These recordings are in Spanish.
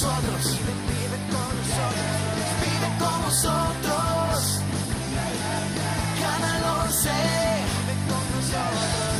nosotros. Vive con nosotros. Vive con nosotros. Canal 11. Vive con nosotros.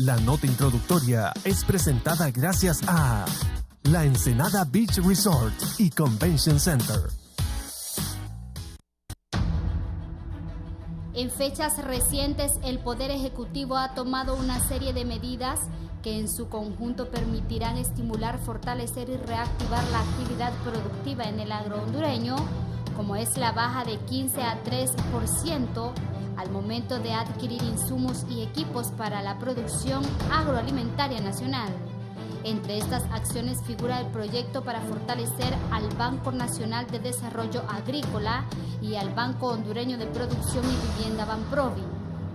La nota introductoria es presentada gracias a La Ensenada Beach Resort y Convention Center. En fechas recientes, el Poder Ejecutivo ha tomado una serie de medidas que en su conjunto permitirán estimular, fortalecer y reactivar la actividad productiva en el agro hondureño, como es la baja de 15 a 3% al momento de adquirir insumos y equipos para la producción agroalimentaria nacional. Entre estas acciones figura el proyecto para fortalecer al Banco Nacional de Desarrollo Agrícola y al Banco Hondureño de Producción y Vivienda Banprovi.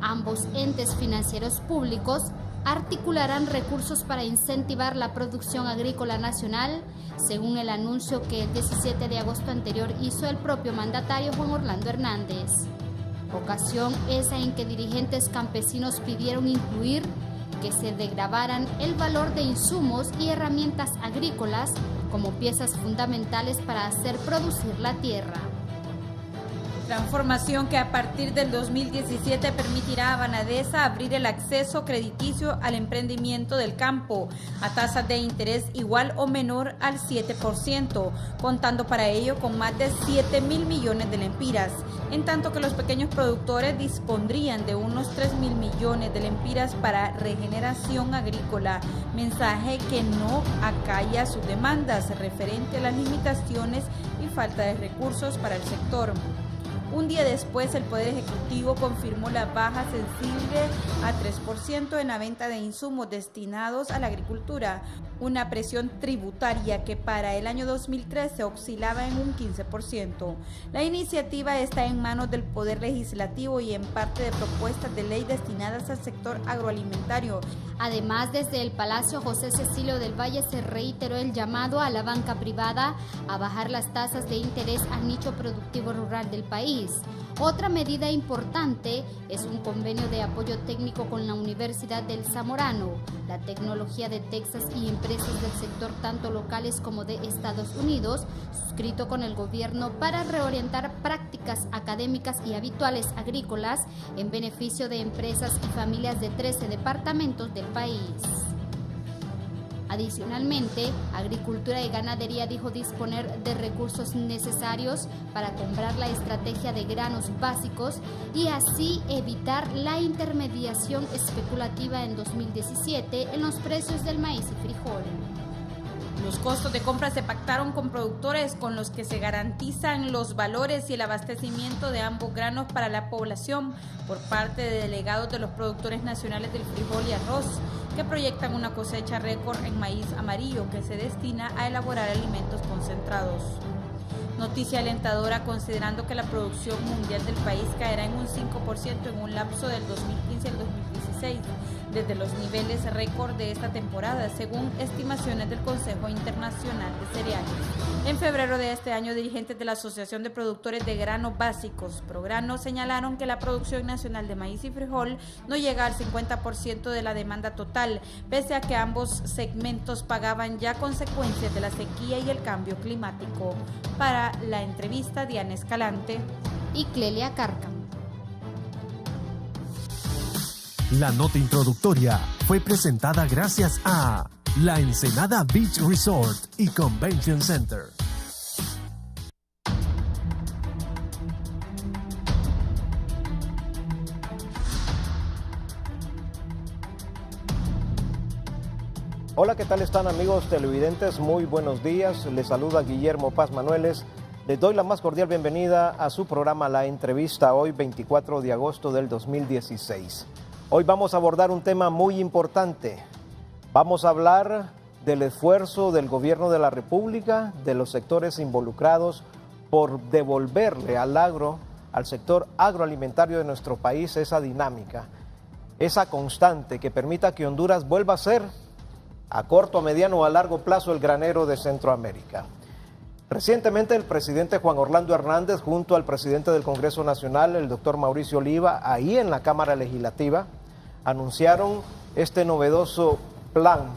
Ambos entes financieros públicos articularán recursos para incentivar la producción agrícola nacional, según el anuncio que el 17 de agosto anterior hizo el propio mandatario Juan Orlando Hernández. Ocasión esa en que dirigentes campesinos pidieron incluir que se desgravaran el valor de insumos y herramientas agrícolas como piezas fundamentales para hacer producir la tierra. Transformación que a partir del 2017 permitirá a Banadesa abrir el acceso crediticio al emprendimiento del campo a tasas de interés igual o menor al 7%, contando para ello con más de 7.000 millones de lempiras, en tanto que los pequeños productores dispondrían de unos 3.000 millones de lempiras para regeneración agrícola, mensaje que no acalla sus demandas referente a las limitaciones y falta de recursos para el sector. Un día después, el Poder Ejecutivo confirmó la baja sensible a 3% en la venta de insumos destinados a la agricultura, una presión tributaria que para el año 2013 oscilaba en un 15%. La iniciativa está en manos del Poder Legislativo y en parte de propuestas de ley destinadas al sector agroalimentario. Además, desde el Palacio José Cecilio del Valle se reiteró el llamado a la banca privada a bajar las tasas de interés al nicho productivo rural del país. Otra medida importante es un convenio de apoyo técnico con la Universidad del Zamorano, la tecnología de Texas y empresas del sector tanto locales como de Estados Unidos, suscrito con el gobierno para reorientar prácticas académicas y habituales agrícolas en beneficio de empresas y familias de 13 departamentos del país. Adicionalmente, Agricultura y Ganadería dijo disponer de recursos necesarios para comprar la estrategia de granos básicos y así evitar la intermediación especulativa en 2017 en los precios del maíz y frijol. Los costos de compra se pactaron con productores con los que se garantizan los valores y el abastecimiento de ambos granos para la población por parte de delegados de los productores nacionales del frijol y arroz, que proyectan una cosecha récord en maíz amarillo que se destina a elaborar alimentos concentrados. Noticia alentadora considerando que la producción mundial del país caerá en un 5% en un lapso del 2015 al 2016, desde los niveles récord de esta temporada, según estimaciones del Consejo Internacional de Cereales. En febrero de este año, dirigentes de la Asociación de Productores de Granos Básicos, Prograno, señalaron que la producción nacional de maíz y frijol no llega al 50% de la demanda total, pese a que ambos segmentos pagaban ya consecuencias de la sequía y el cambio climático. Para la entrevista, Diana Escalante y Clelia Cárcamo. La nota introductoria fue presentada gracias a La Ensenada Beach Resort y Convention Center. Hola, ¿qué tal están amigos televidentes? Muy buenos días, les saluda Guillermo Paz Manueles. Les doy la más cordial bienvenida a su programa La Entrevista, hoy 24 de agosto del 2016. Hoy vamos a abordar un tema muy importante. Vamos a hablar del esfuerzo del gobierno de la República, de los sectores involucrados por devolverle al agro al sector agroalimentario de nuestro país esa dinámica, esa constante que permita que Honduras vuelva a ser, a corto, a mediano o a largo plazo, el granero de Centroamérica. Recientemente el presidente Juan Orlando Hernández, junto al presidente del Congreso Nacional, el doctor Mauricio Oliva, ahí en la Cámara Legislativa, anunciaron este novedoso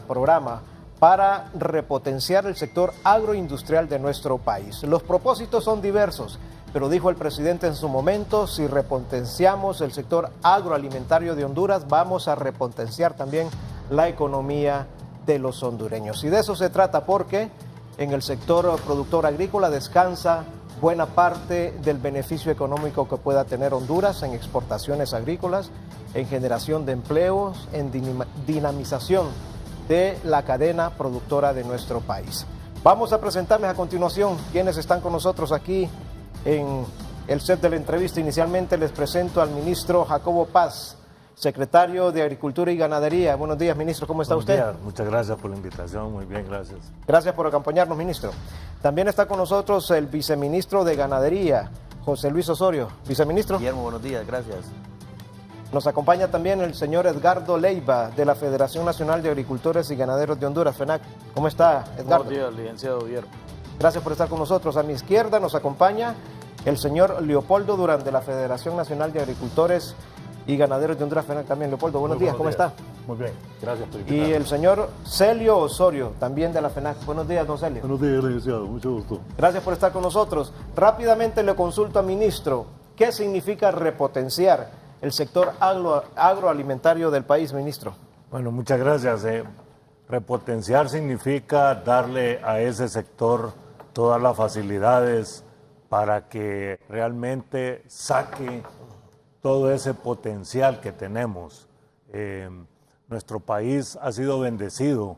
programa para repotenciar el sector agroindustrial de nuestro país. Los propósitos son diversos, pero dijo el presidente en su momento, si repotenciamos el sector agroalimentario de Honduras, vamos a repotenciar también la economía de los hondureños. Y de eso se trata, porque en el sector productor agrícola descansa buena parte del beneficio económico que pueda tener Honduras en exportaciones agrícolas, en generación de empleos, en dinamización de la cadena productora de nuestro país. Vamos a presentarles a continuación quienes están con nosotros aquí en el set de la entrevista. Inicialmente les presento al ministro Jacobo Paz, secretario de Agricultura y Ganadería. Buenos días, ministro, ¿cómo está usted? Buenos días, muchas gracias por la invitación, muy bien, gracias. Gracias por acompañarnos, ministro. También está con nosotros el viceministro de Ganadería, José Luis Osorio. Viceministro. Guillermo, buenos días, gracias. Nos acompaña también el señor Edgardo Leiva, de la Federación Nacional de Agricultores y Ganaderos de Honduras, FENAC. ¿Cómo está, Edgardo? Buenos días, licenciado Guillermo. Gracias por estar con nosotros. A mi izquierda nos acompaña el señor Leopoldo Durán, de la Federación Nacional de Agricultores y Ganaderos de Honduras, FENAC también. Leopoldo, buenos días, ¿cómo está? Muy bien, gracias por invitarme. Y el señor Celio Osorio, también de la FENAC. Buenos días, don Celio. Buenos días, licenciado, mucho gusto. Gracias por estar con nosotros. Rápidamente le consulto al ministro, ¿qué significa repotenciar el sector agroalimentario del país, ministro? Bueno, muchas gracias. Repotenciar significa darle a ese sector todas las facilidades para que realmente saque todo ese potencial que tenemos. Nuestro país ha sido bendecido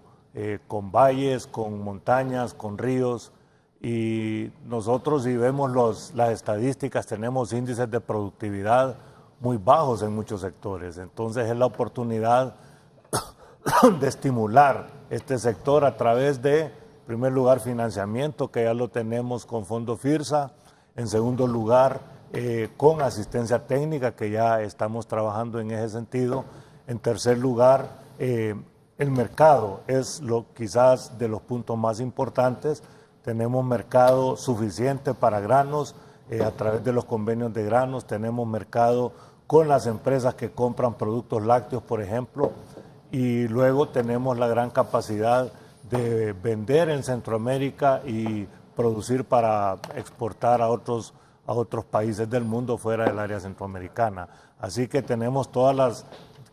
con valles, con montañas, con ríos, y nosotros, si vemos las estadísticas, tenemos índices de productividad muy bajos en muchos sectores. Entonces es la oportunidad de estimular este sector a través de, en primer lugar, financiamiento, que ya lo tenemos con Fondo FIRSA. En segundo lugar, con asistencia técnica, que ya estamos trabajando en ese sentido. En tercer lugar, el mercado es quizás de los puntos más importantes. Tenemos mercado suficiente para granos a través de los convenios de granos. Tenemos mercado con las empresas que compran productos lácteos, por ejemplo. Y luego tenemos la gran capacidad de vender en Centroamérica y producir para exportar a otros países del mundo fuera del área centroamericana. Así que tenemos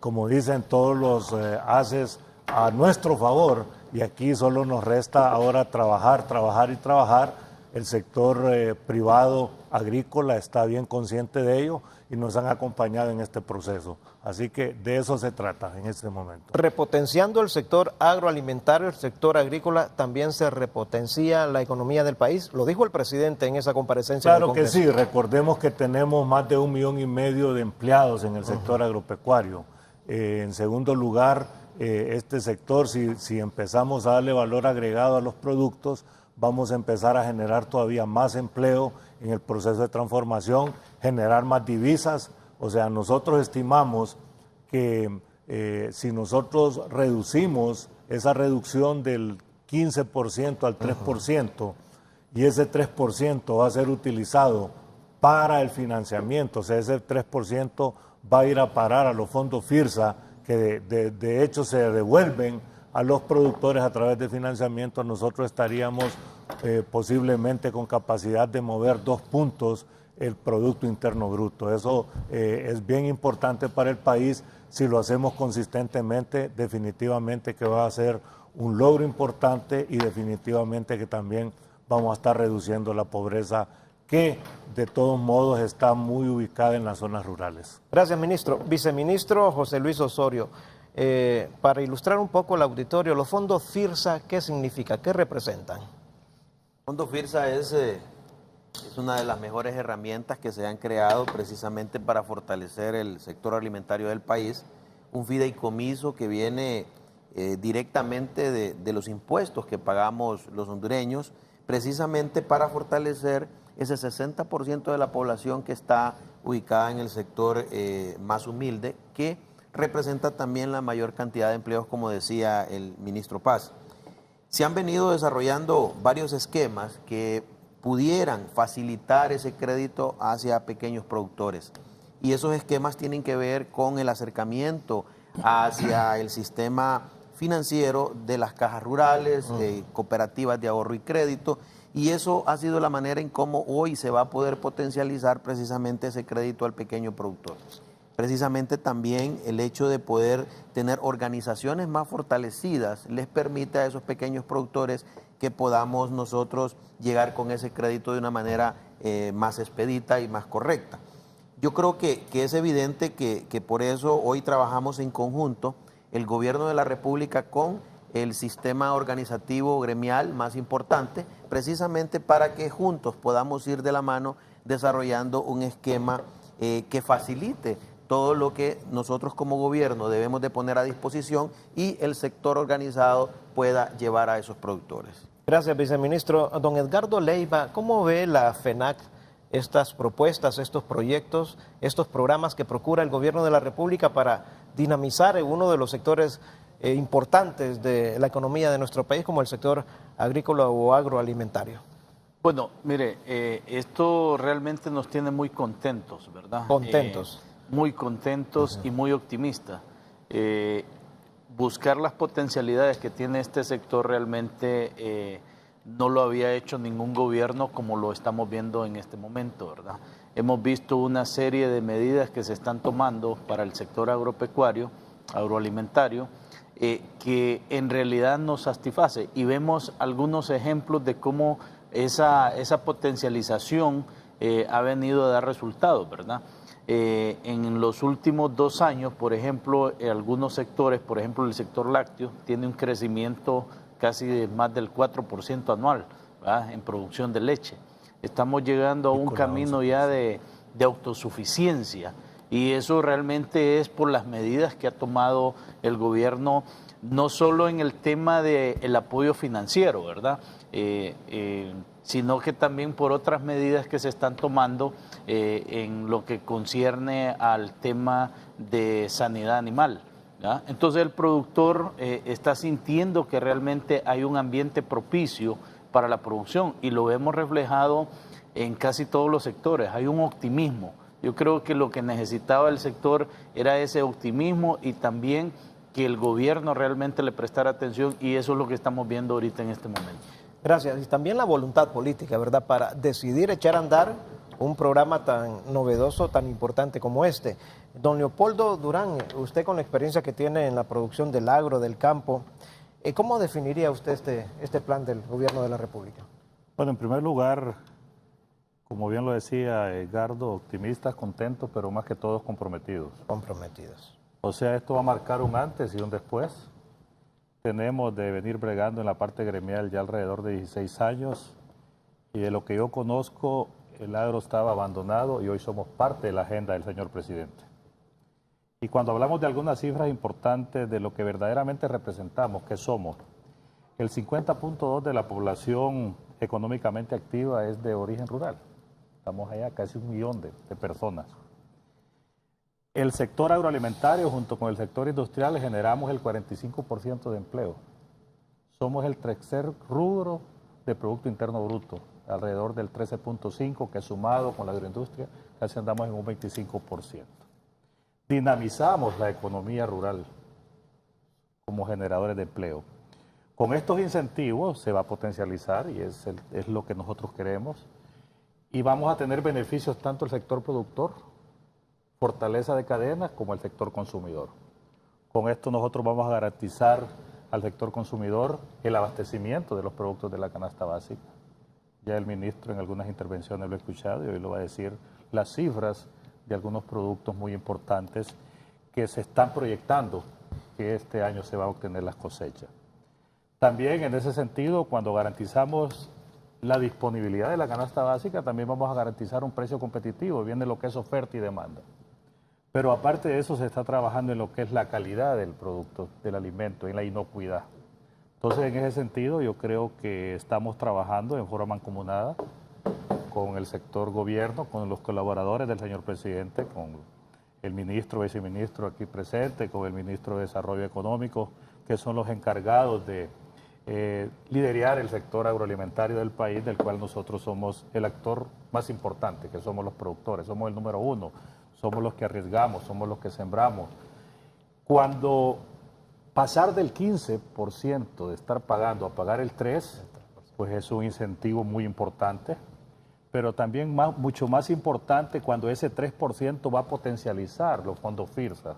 como dicen, todos los haces a nuestro favor, y aquí solo nos resta ahora trabajar y trabajar. El sector privado agrícola está bien consciente de ello y nos han acompañado en este proceso. Así que de eso se trata en este momento. Repotenciando el sector agroalimentario, el sector agrícola, también se repotencia la economía del país. Lo dijo el presidente en esa comparecencia. Claro que sí, recordemos que tenemos más de 1,5 millones de empleados en el sector agropecuario. En segundo lugar, este sector, si empezamos a darle valor agregado a los productos, vamos a empezar a generar todavía más empleo en el proceso de transformación, generar más divisas. O sea, nosotros estimamos que si nosotros reducimos esa reducción del 15% al 3%, y ese 3% va a ser utilizado para el financiamiento, o sea, ese 3% va a ir a parar a los fondos FIRSA, que de hecho se devuelven a los productores a través de financiamiento. Nosotros estaríamos posiblemente con capacidad de mover 2 puntos el Producto Interno Bruto. Eso es bien importante para el país. Si lo hacemos consistentemente, definitivamente que va a ser un logro importante, y definitivamente que también vamos a estar reduciendo la pobreza, que de todos modos está muy ubicada en las zonas rurales. Gracias, ministro. Viceministro José Luis Osorio, para ilustrar un poco el auditorio, los fondos FIRSA, ¿qué significa? ¿Qué representan? Fondo FIRSA es una de las mejores herramientas que se han creado precisamente para fortalecer el sector alimentario del país. Un fideicomiso que viene directamente de los impuestos que pagamos los hondureños, precisamente para fortalecer ese 60% de la población que está ubicada en el sector más humilde, que representa también la mayor cantidad de empleos, como decía el ministro Paz. Se han venido desarrollando varios esquemas que pudieran facilitar ese crédito hacia pequeños productores. Y esos esquemas tienen que ver con el acercamiento hacia el sistema financiero de las cajas rurales, cooperativas de ahorro y crédito, y eso ha sido la manera en cómo hoy se va a poder potencializar precisamente ese crédito al pequeño productor. Precisamente también el hecho de poder tener organizaciones más fortalecidas les permite a esos pequeños productores que podamos nosotros llegar con ese crédito de una manera más expedita y más correcta. Yo creo que es evidente que por eso hoy trabajamos en conjunto el gobierno de la República con el sistema organizativo gremial más importante, precisamente para que juntos podamos ir de la mano desarrollando un esquema que facilite todo lo que nosotros como gobierno debemos de poner a disposición y el sector organizado pueda llevar a esos productores. Gracias, viceministro. Don Edgardo Leiva, ¿cómo ve la FENAC estas propuestas, estos proyectos, estos programas que procura el gobierno de la República para dinamizar uno de los sectores importantes de la economía de nuestro país, como el sector agrícola o agroalimentario? Bueno, mire, esto realmente nos tiene muy contentos, ¿verdad? Contentos. Muy contentos y muy optimistas. Buscar las potencialidades que tiene este sector realmente no lo había hecho ningún gobierno como lo estamos viendo en este momento, ¿verdad? Hemos visto una serie de medidas que se están tomando para el sector agropecuario, agroalimentario, que en realidad nos satisface, y vemos algunos ejemplos de cómo esa potencialización ha venido a dar resultados, ¿verdad? En los últimos 2 años, por ejemplo, algunos sectores, por ejemplo el sector lácteo, tiene un crecimiento casi de más del 4% anual, ¿verdad?, en producción de leche. Estamos llegando a un camino ya de autosuficiencia, y eso realmente es por las medidas que ha tomado el gobierno, no solo en el tema del apoyo financiero, ¿verdad?, sino que también por otras medidas que se están tomando en lo que concierne al tema de sanidad animal, ¿ya? Entonces el productor está sintiendo que realmente hay un ambiente propicio para la producción, y lo vemos reflejado en casi todos los sectores. Hay un optimismo. Yo creo que lo que necesitaba el sector era ese optimismo, y también que el gobierno realmente le prestara atención, y eso es lo que estamos viendo ahorita en este momento. Gracias. Y también la voluntad política, ¿verdad?, para decidir echar a andar un programa tan novedoso, tan importante como este. Don Leopoldo Durán, usted con la experiencia que tiene en la producción del agro, del campo, ¿cómo definiría usted este plan del gobierno de la República? Bueno, en primer lugar, como bien lo decía Edgardo, optimistas, contentos, pero más que todos comprometidos. Comprometidos. O sea, esto va a marcar un antes y un después. Tenemos de venir bregando en la parte gremial ya alrededor de 16 años, y de lo que yo conozco, el agro estaba abandonado, y hoy somos parte de la agenda del señor presidente. Y cuando hablamos de algunas cifras importantes de lo que verdaderamente representamos, que somos, el 50.2% de la población económicamente activa es de origen rural. Estamos allá casi 1 millón de personas. El sector agroalimentario junto con el sector industrial generamos el 45% de empleo. Somos el tercer rubro de Producto Interno Bruto, alrededor del 13.5%, que sumado con la agroindustria casi andamos en un 25%. Dinamizamos la economía rural como generadores de empleo. Con estos incentivos se va a potencializar, y es lo que nosotros queremos, y vamos a tener beneficios tanto el sector productor, fortaleza de cadenas, como el sector consumidor. Con esto nosotros vamos a garantizar al sector consumidor el abastecimiento de los productos de la canasta básica. Ya el ministro en algunas intervenciones lo he escuchado, y hoy lo va a decir, las cifras de algunos productos muy importantes que se están proyectando que este año se va a obtener las cosechas. También en ese sentido, cuando garantizamos la disponibilidad de la canasta básica, también vamos a garantizar un precio competitivo, viene lo que es oferta y demanda. Pero aparte de eso, se está trabajando en lo que es la calidad del producto, del alimento, en la inocuidad. Entonces, en ese sentido, yo creo que estamos trabajando en forma mancomunada con el sector gobierno, con los colaboradores del señor presidente, con el ministro, viceministro aquí presente, con el ministro de Desarrollo Económico, que son los encargados de liderar el sector agroalimentario del país, del cual nosotros somos el actor más importante, que somos los productores, somos el número uno, somos los que arriesgamos, somos los que sembramos. Cuando pasar del 15% de estar pagando a pagar el 3%, pues es un incentivo muy importante, pero también mucho más importante cuando ese 3% va a potencializar los fondos FIRSA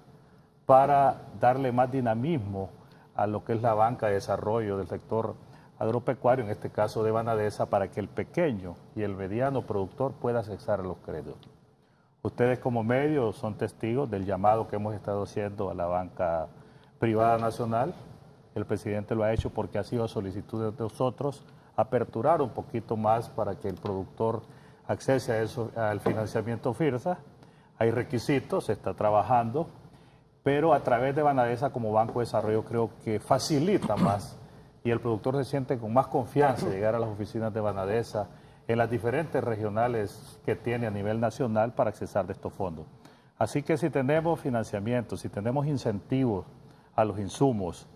para darle más dinamismo a lo que es la banca de desarrollo del sector agropecuario, en este caso de Banadesa, para que el pequeño y el mediano productor pueda acceder a los créditos. Ustedes como medios son testigos del llamado que hemos estado haciendo a la banca privada nacional. El presidente lo ha hecho porque ha sido solicitud de nosotros aperturar un poquito más para que el productor accese a eso, al financiamiento FIRSA. Hay requisitos, se está trabajando, pero a través de Banadesa como Banco de Desarrollo creo que facilita más y el productor se siente con más confianza de llegar a las oficinas de Banadesa en las diferentes regionales que tiene a nivel nacional para accesar de estos fondos. Así que si tenemos financiamiento, si tenemos incentivos a los insumos,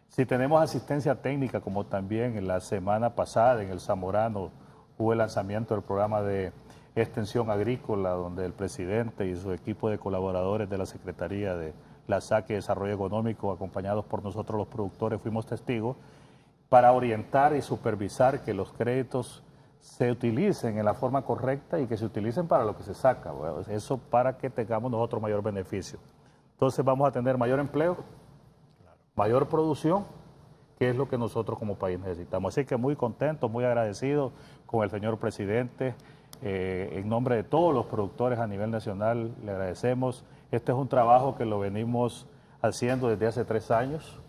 si tenemos asistencia técnica, como también en la semana pasada en el Zamorano hubo el lanzamiento del programa de extensión agrícola, donde el presidente y su equipo de colaboradores de la Secretaría de la SAC y Desarrollo Económico, acompañados por nosotros los productores, fuimos testigos, para orientar y supervisar que los créditos se utilicen en la forma correcta y que se utilicen para lo que se saca. Bueno, eso para que tengamos nosotros mayor beneficio. Entonces vamos a tener mayor empleo, mayor producción, que es lo que nosotros como país necesitamos. Así que muy contento, muy agradecido con el señor presidente. En nombre de todos los productores a nivel nacional le agradecemos. Este es un trabajo que lo venimos haciendo desde hace 3 años.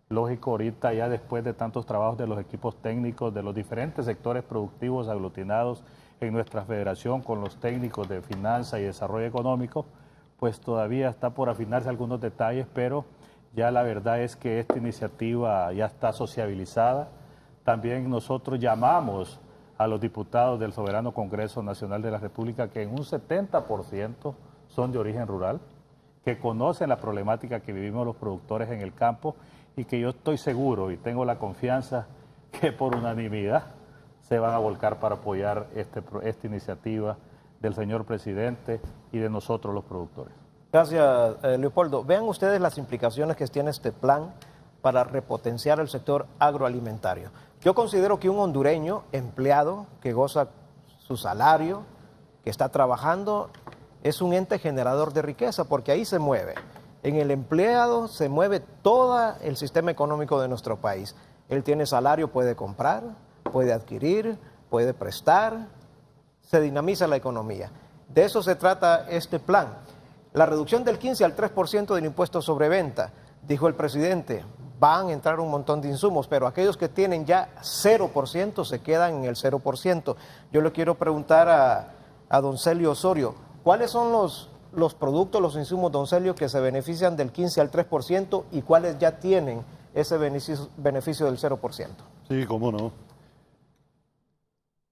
Lógico, ahorita ya después de tantos trabajos de los equipos técnicos, de los diferentes sectores productivos aglutinados en nuestra federación con los técnicos de finanzas y desarrollo económico, pues todavía está por afinarse algunos detalles, pero ya la verdad es que esta iniciativa ya está sociabilizada. También nosotros llamamos a los diputados del Soberano Congreso Nacional de la República, que en un 70% son de origen rural, que conocen la problemática que vivimos los productores en el campo y que yo estoy seguro y tengo la confianza que por unanimidad se van a volcar para apoyar esta iniciativa del señor presidente y de nosotros los productores. Gracias, Leopoldo. Vean ustedes las implicaciones que tiene este plan para repotenciar el sector agroalimentario. Yo considero que un hondureño empleado que goza su salario, que está trabajando, es un ente generador de riqueza, porque ahí se mueve. En el empleado se mueve todo el sistema económico de nuestro país. Él tiene salario, puede comprar, puede adquirir, puede prestar, se dinamiza la economía. De eso se trata este plan. La reducción del 15 al 3% del impuesto sobre venta, dijo el presidente, van a entrar un montón de insumos, pero aquellos que tienen ya 0% se quedan en el 0%. Yo le quiero preguntar a don Celio Osorio, ¿cuáles son los productos, los insumos, don Celio, que se benefician del 15 al 3% y cuáles ya tienen ese beneficio del 0%? Sí, cómo no.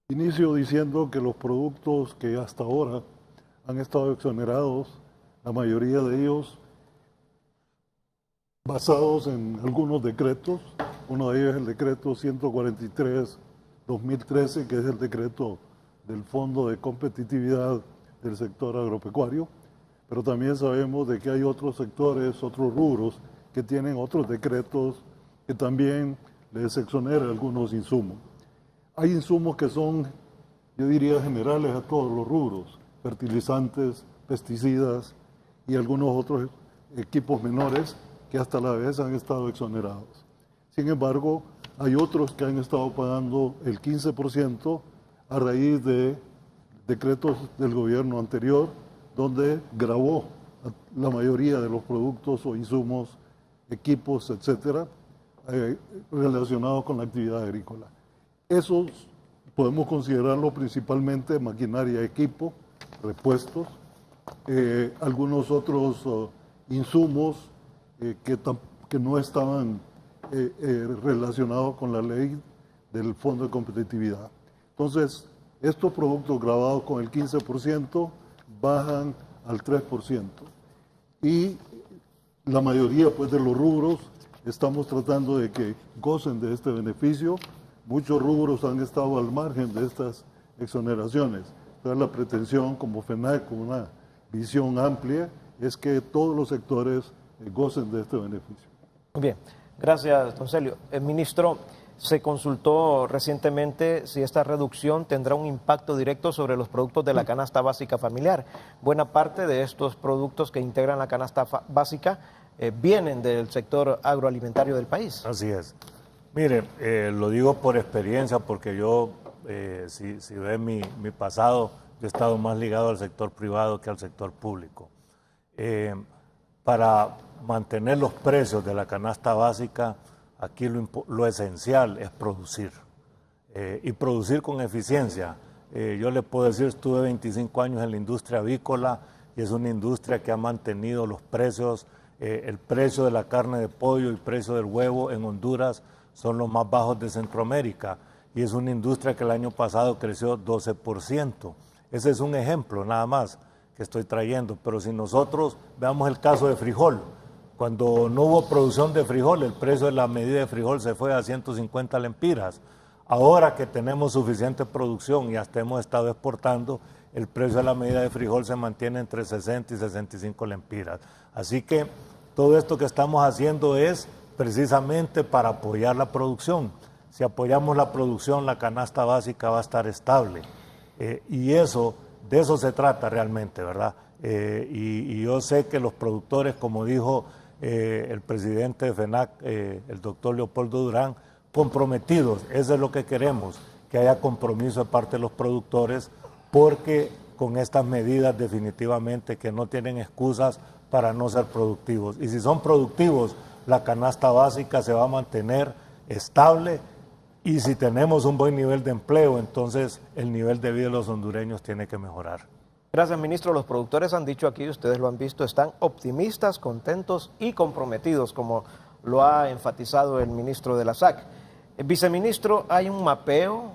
Inicio diciendo que los productos que hasta ahora han estado exonerados, la mayoría de ellos basados en algunos decretos. Uno de ellos es el decreto 143-2013, que es el decreto del Fondo de Competitividad del sector agropecuario, pero también sabemos de que hay otros sectores, otros rubros, que tienen otros decretos que también les exoneran algunos insumos. Hay insumos que son, yo diría, generales a todos los rubros, fertilizantes, pesticidas y algunos otros equipos menores que hasta la vez han estado exonerados. Sin embargo, hay otros que han estado pagando el 15% a raíz de decretos del gobierno anterior, donde gravó la mayoría de los productos o insumos, equipos, etcétera, relacionados con la actividad agrícola. Esos podemos considerarlo principalmente maquinaria, equipo, repuestos, algunos otros insumos que no estaban relacionados con la ley del Fondo de Competitividad. Entonces, Estos productos grabados con el 15% bajan al 3%. Y la mayoría pues, de los rubros estamos tratando de que gocen de este beneficio. Muchos rubros han estado al margen de estas exoneraciones. Entonces la pretensión como FENAC, con una visión amplia, es que todos los sectores gocen de este beneficio. Muy bien, gracias, don Celio. Ministro, se consultó recientemente si esta reducción tendrá un impacto directo sobre los productos de la canasta básica familiar. Buena parte de estos productos que integran la canasta básica vienen del sector agroalimentario del país. Así es. Mire, lo digo por experiencia, porque yo, si ve mi pasado, yo he estado más ligado al sector privado que al sector público. Para mantener los precios de la canasta básica, aquí lo esencial es producir, y producir con eficiencia. Yo le puedo decir, estuve 25 años en la industria avícola y es una industria que ha mantenido los precios, el precio de la carne de pollo y el precio del huevo en Honduras son los más bajos de Centroamérica, y es una industria que el año pasado creció 12%. Ese es un ejemplo nada más que estoy trayendo, pero si nosotros veamos el caso de frijol, cuando no hubo producción de frijol, el precio de la medida de frijol se fue a 150 lempiras. Ahora que tenemos suficiente producción y hasta hemos estado exportando, el precio de la medida de frijol se mantiene entre 60 y 65 lempiras. Así que todo esto que estamos haciendo es precisamente para apoyar la producción. Si apoyamos la producción, la canasta básica va a estar estable. Y de eso se trata realmente, ¿verdad? Y yo sé que los productores, como dijo el presidente de FENAC, el doctor Leopoldo Durán, comprometidos, eso es lo que queremos, que haya compromiso de parte de los productores, porque con estas medidas definitivamente que no tienen excusas para no ser productivos. Y si son productivos, la canasta básica se va a mantener estable, y si tenemos un buen nivel de empleo, entonces el nivel de vida de los hondureños tiene que mejorar. Gracias, ministro. Los productores han dicho aquí, ustedes lo han visto, están optimistas, contentos y comprometidos, como lo ha enfatizado el ministro de la SAC. Viceministro, ¿hay un mapeo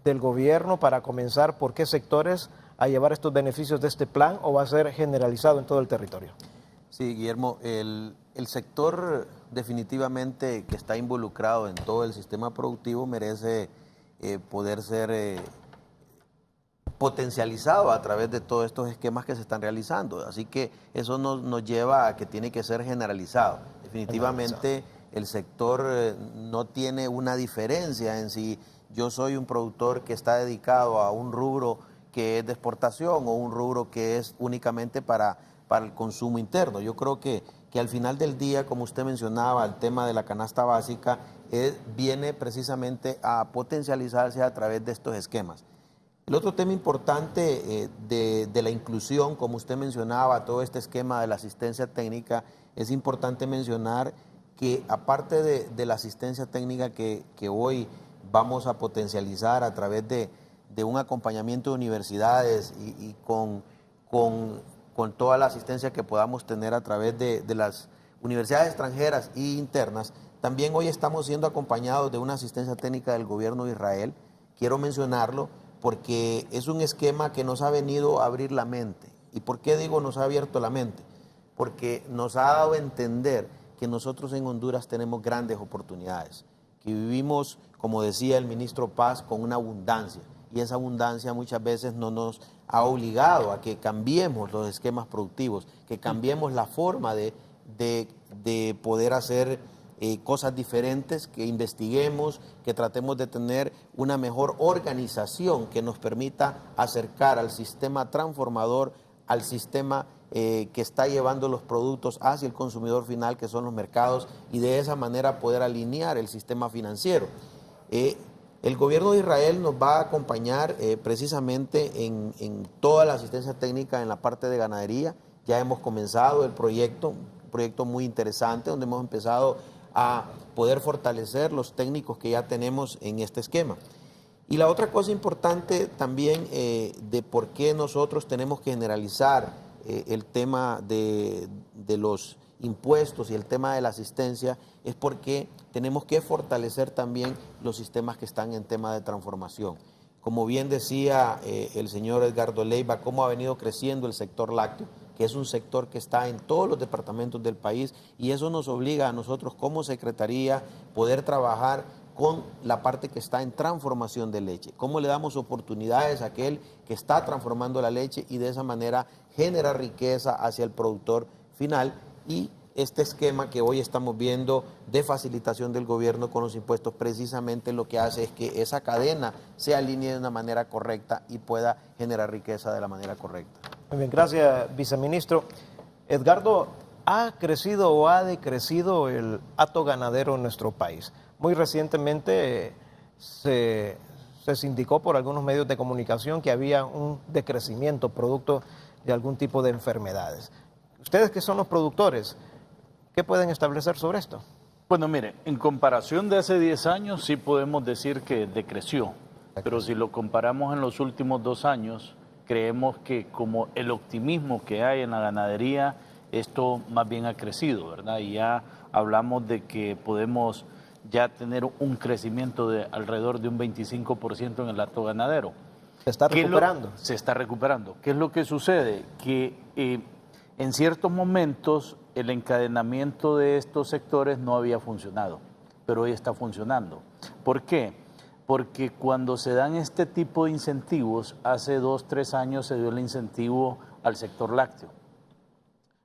del gobierno para comenzar por qué sectores a llevar estos beneficios de este plan, o va a ser generalizado en todo el territorio? Sí, Guillermo, el sector definitivamente que está involucrado en todo el sistema productivo merece poder ser potencializado a través de todos estos esquemas que se están realizando. Así que eso nos lleva a que tiene que ser generalizado. Definitivamente el sector no tiene una diferencia en si yo soy un productor que está dedicado a un rubro que es de exportación o un rubro que es únicamente para el consumo interno. Yo creo que al final del día, como usted mencionaba, el tema de la canasta básica viene precisamente a potencializarse a través de estos esquemas. El otro tema importante de la inclusión, como usted mencionaba, todo este esquema de la asistencia técnica, es importante mencionar que aparte de la asistencia técnica que hoy vamos a potencializar a través de un acompañamiento de universidades y con toda la asistencia que podamos tener a través de las universidades extranjeras e internas, también hoy estamos siendo acompañados de una asistencia técnica del gobierno de Israel. Quiero mencionarlo porque es un esquema que nos ha venido a abrir la mente. ¿Y por qué digo nos ha abierto la mente? Porque nos ha dado a entender que nosotros en Honduras tenemos grandes oportunidades, que vivimos, como decía el ministro Paz, con una abundancia, y esa abundancia muchas veces no nos ha obligado a que cambiemos los esquemas productivos, que cambiemos la forma de poder hacer cosas diferentes, que investiguemos, que tratemos de tener una mejor organización que nos permita acercar al sistema transformador, al sistema que está llevando los productos hacia el consumidor final, que son los mercados, y de esa manera poder alinear el sistema financiero. El gobierno de Israel nos va a acompañar precisamente en toda la asistencia técnica en la parte de ganadería. Ya hemos comenzado el proyecto, un proyecto muy interesante, donde hemos empezado a poder fortalecer los técnicos que ya tenemos en este esquema. Y la otra cosa importante también de por qué nosotros tenemos que generalizar el tema de los impuestos y el tema de la asistencia es porque tenemos que fortalecer también los sistemas que están en tema de transformación. como bien decía el señor Edgardo Leiva, cómo ha venido creciendo el sector lácteo, que es un sector que está en todos los departamentos del país, y eso nos obliga a nosotros como Secretaría poder trabajar con la parte que está en transformación de leche. Cómo le damos oportunidades a aquel que está transformando la leche y de esa manera genera riqueza hacia el productor final, y este esquema que hoy estamos viendo de facilitación del gobierno con los impuestos precisamente lo que hace es que esa cadena se alinee de una manera correcta y pueda generar riqueza de la manera correcta. Muy bien, gracias, viceministro. Edgardo, ¿ha crecido o ha decrecido el hato ganadero en nuestro país? Muy recientemente se indicó por algunos medios de comunicación que había un decrecimiento producto de algún tipo de enfermedades. Ustedes que son los productores, ¿qué pueden establecer sobre esto? Bueno, mire, en comparación de hace 10 años sí podemos decir que decreció, pero si lo comparamos en los últimos 2 años, creemos que como el optimismo que hay en la ganadería, esto más bien ha crecido, ¿verdad? Y ya hablamos de que podemos ya tener un crecimiento de alrededor de un 25% en el hato ganadero. ¿Se está recuperando? Se está recuperando. ¿Qué es lo que sucede? Que en ciertos momentos el encadenamiento de estos sectores no había funcionado, pero hoy está funcionando. ¿Por qué? Porque cuando se dan este tipo de incentivos, hace 2, 3 años se dio el incentivo al sector lácteo.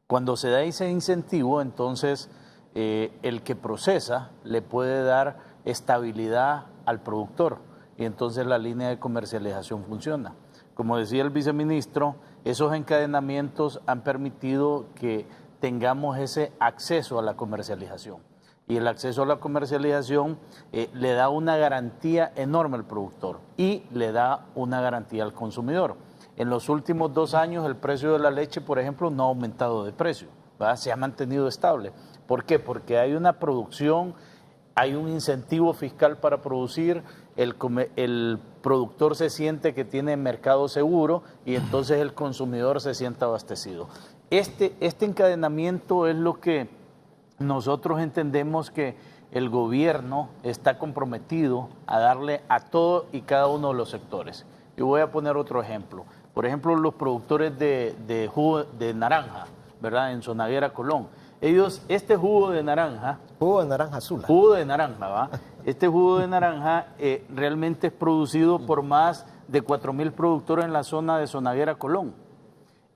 Cuando se da ese incentivo, entonces el que procesa le puede dar estabilidad al productor y entonces la línea de comercialización funciona. Como decía el viceministro, esos encadenamientos han permitido que tengamos ese acceso a la comercialización. Y el acceso a la comercialización le da una garantía enorme al productor y le da una garantía al consumidor. En los últimos 2 años el precio de la leche, por ejemplo, no ha aumentado de precio, ¿verdad? Se ha mantenido estable. ¿Por qué? Porque hay una producción, hay un incentivo fiscal para producir, el productor se siente que tiene mercado seguro y entonces el consumidor se siente abastecido. Este encadenamiento es lo que nosotros entendemos que el gobierno está comprometido a darle a todo y cada uno de los sectores. Y voy a poner otro ejemplo. Por ejemplo, los productores de jugo de naranja, ¿verdad? En Zonaguera, Colón. Ellos, este jugo de naranja... Jugo de naranja azul. Jugo de naranja, ¿va? Este jugo de naranja realmente es producido por más de 4.000 productores en la zona de Zonaguera, Colón.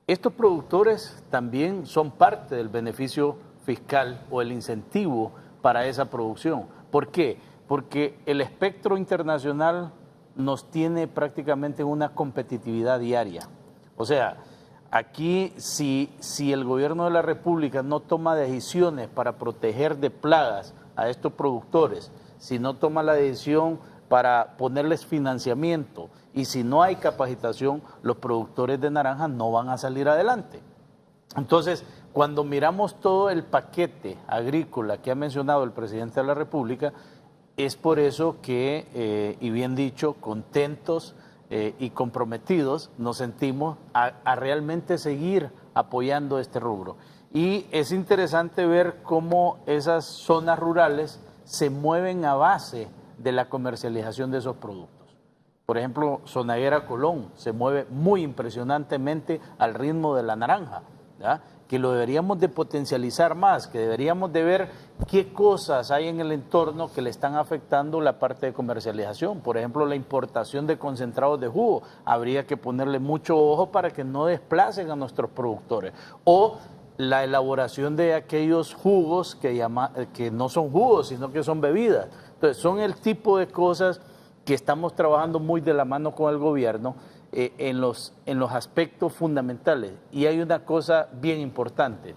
Estos productores también son parte del beneficio fiscal o el incentivo para esa producción. ¿Por qué? Porque el espectro internacional nos tiene prácticamente una competitividad diaria. O sea, aquí si el gobierno de la República no toma decisiones para proteger de plagas a estos productores, si no toma la decisión para ponerles financiamiento y si no hay capacitación, los productores de naranja no van a salir adelante. Entonces, cuando miramos todo el paquete agrícola que ha mencionado el presidente de la República, es por eso que, y bien dicho, contentos y comprometidos nos sentimos a realmente seguir apoyando este rubro. Y es interesante ver cómo esas zonas rurales se mueven a base de la comercialización de esos productos. Por ejemplo, Zonaguera Colón se mueve muy impresionantemente al ritmo de la naranja, ¿ya? Que lo deberíamos de potencializar más, que deberíamos de ver qué cosas hay en el entorno que le están afectando la parte de comercialización. Por ejemplo, la importación de concentrados de jugo. Habría que ponerle mucho ojo para que no desplacen a nuestros productores. O la elaboración de aquellos jugos que no son jugos, sino que son bebidas. Entonces, son el tipo de cosas que estamos trabajando muy de la mano con el gobierno en los aspectos fundamentales. Y hay una cosa bien importante.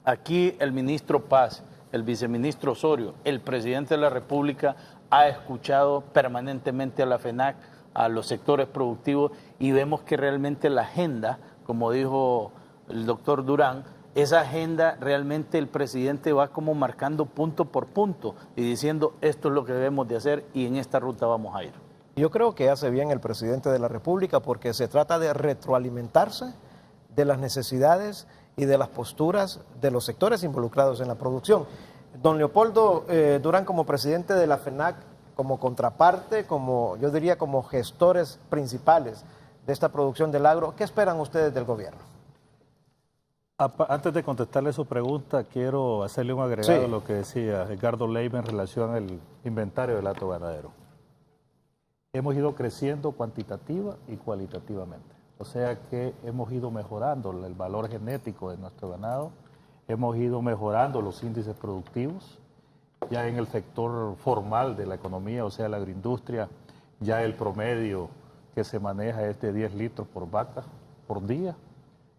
Aquí el ministro Paz, el viceministro Osorio, el presidente de la República ha escuchado permanentemente a la FENAC, a los sectores productivos, y vemos que realmente la agenda, como dijo el doctor Durán, esa agenda realmente el presidente va como marcando punto por punto y diciendo esto es lo que debemos de hacer y en esta ruta vamos a ir. Yo creo que hace bien el presidente de la República porque se trata de retroalimentarse de las necesidades y de las posturas de los sectores involucrados en la producción. Don Leopoldo Durán, como presidente de la FENAC, como contraparte, como yo diría como gestores principales de esta producción del agro, ¿qué esperan ustedes del gobierno? Antes de contestarle su pregunta, quiero hacerle un agregado Sí. a lo que decía Edgardo Leiva en relación al inventario del hato ganadero. Hemos ido creciendo cuantitativa y cualitativamente. O sea que hemos ido mejorando el valor genético de nuestro ganado, hemos ido mejorando los índices productivos. Ya en el sector formal de la economía, o sea, la agroindustria, ya el promedio que se maneja es de 10 litros por vaca por día.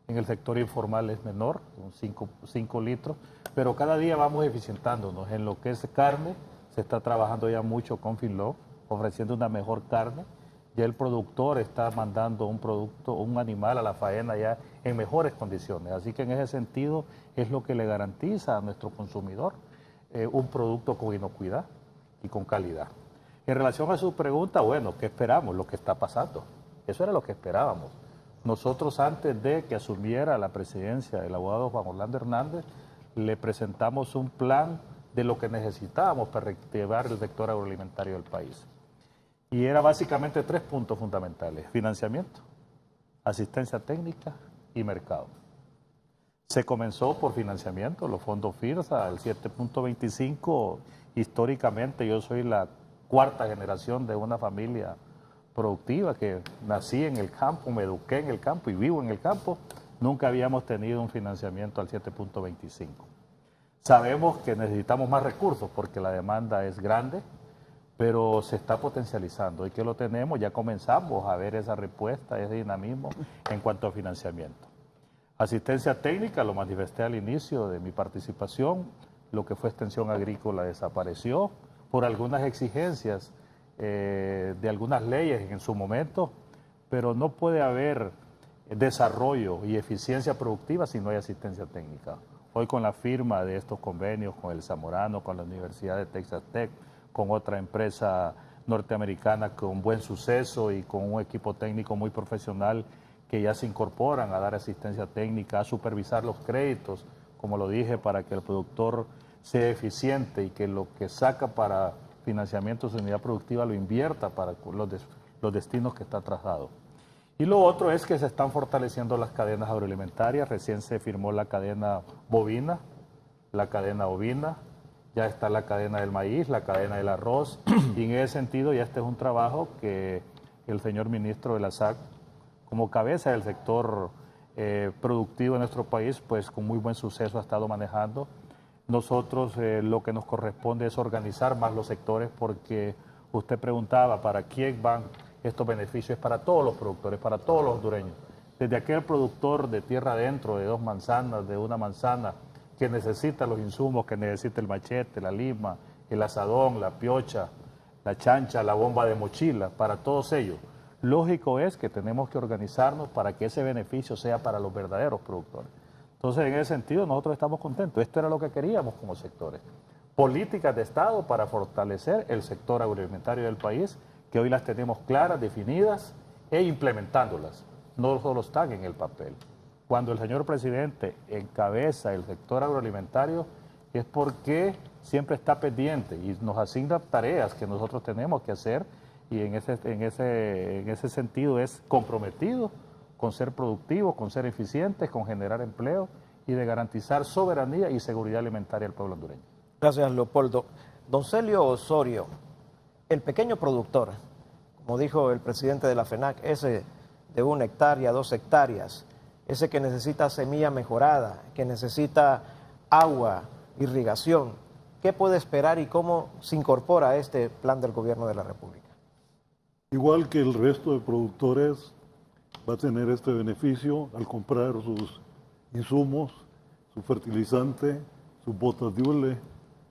En el sector informal es menor, 5 litros, pero cada día vamos eficientándonos. En lo que es carne, se está trabajando ya mucho con Finlop, ofreciendo una mejor carne. Ya el productor está mandando un animal a la faena ya en mejores condiciones. Así que en ese sentido es lo que le garantiza a nuestro consumidor un producto con inocuidad y con calidad. En relación a su pregunta, bueno, ¿qué esperamos? Lo que está pasando. Eso era lo que esperábamos. Nosotros, antes de que asumiera la presidencia el abogado Juan Orlando Hernández, le presentamos un plan de lo que necesitábamos para reactivar el sector agroalimentario del país. Y era básicamente 3 puntos fundamentales: financiamiento, asistencia técnica y mercado. Se comenzó por financiamiento, los fondos FIRSA, el 7.25. Históricamente yo soy la 4ª generación de una familia productiva que nací en el campo, me eduqué en el campo y vivo en el campo. Nunca habíamos tenido un financiamiento al 7.25. Sabemos que necesitamos más recursos porque la demanda es grande, pero se está potencializando y que lo tenemos, ya comenzamos a ver esa respuesta, ese dinamismo en cuanto a financiamiento. Asistencia técnica, lo manifesté al inicio de mi participación, lo que fue extensión agrícola desapareció por algunas exigencias de algunas leyes en su momento, pero no puede haber desarrollo y eficiencia productiva si no hay asistencia técnica. Hoy con la firma de estos convenios con el Zamorano, con la Universidad de Texas Tech, con otra empresa norteamericana con buen suceso y con un equipo técnico muy profesional que ya se incorporan a dar asistencia técnica, a supervisar los créditos, como lo dije, para que el productor sea eficiente y que lo que saca para financiamiento de su unidad productiva lo invierta para los destinos que está trazado. Y lo otro es que se están fortaleciendo las cadenas agroalimentarias. Recién se firmó la cadena bovina, la cadena ovina, ya está la cadena del maíz, la cadena del arroz, y en ese sentido ya este es un trabajo que el señor ministro de la SAC, como cabeza del sector productivo de nuestro país, pues con muy buen suceso ha estado manejando. Nosotros lo que nos corresponde es organizar más los sectores, porque usted preguntaba para quién van estos beneficios. Es para todos los productores, para todos los hondureños. Desde aquel productor de tierra adentro, de 2 manzanas, de 1 manzana, que necesita los insumos, que necesita el machete, la lima, el asadón, la piocha, la chancha, la bomba de mochila, para todos ellos. Lógico es que tenemos que organizarnos para que ese beneficio sea para los verdaderos productores. Entonces, en ese sentido, nosotros estamos contentos. Esto era lo que queríamos como sectores. Políticas de Estado para fortalecer el sector agroalimentario del país, que hoy las tenemos claras, definidas e implementándolas. No solo están en el papel. Cuando el señor presidente encabeza el sector agroalimentario es porque siempre está pendiente y nos asigna tareas que nosotros tenemos que hacer, y en ese sentido es comprometido con ser productivos, con ser eficientes, con generar empleo y de garantizar soberanía y seguridad alimentaria al pueblo hondureño. Gracias, Leopoldo. Don Celio Osorio, el pequeño productor, como dijo el presidente de la FENAC, ese de 1 hectárea, 2 hectáreas, ese que necesita semilla mejorada, que necesita agua, irrigación, ¿qué puede esperar y cómo se incorpora a este plan del gobierno de la República? Igual que el resto de productores, va a tener este beneficio al comprar sus insumos, su fertilizante, sus botas de hule,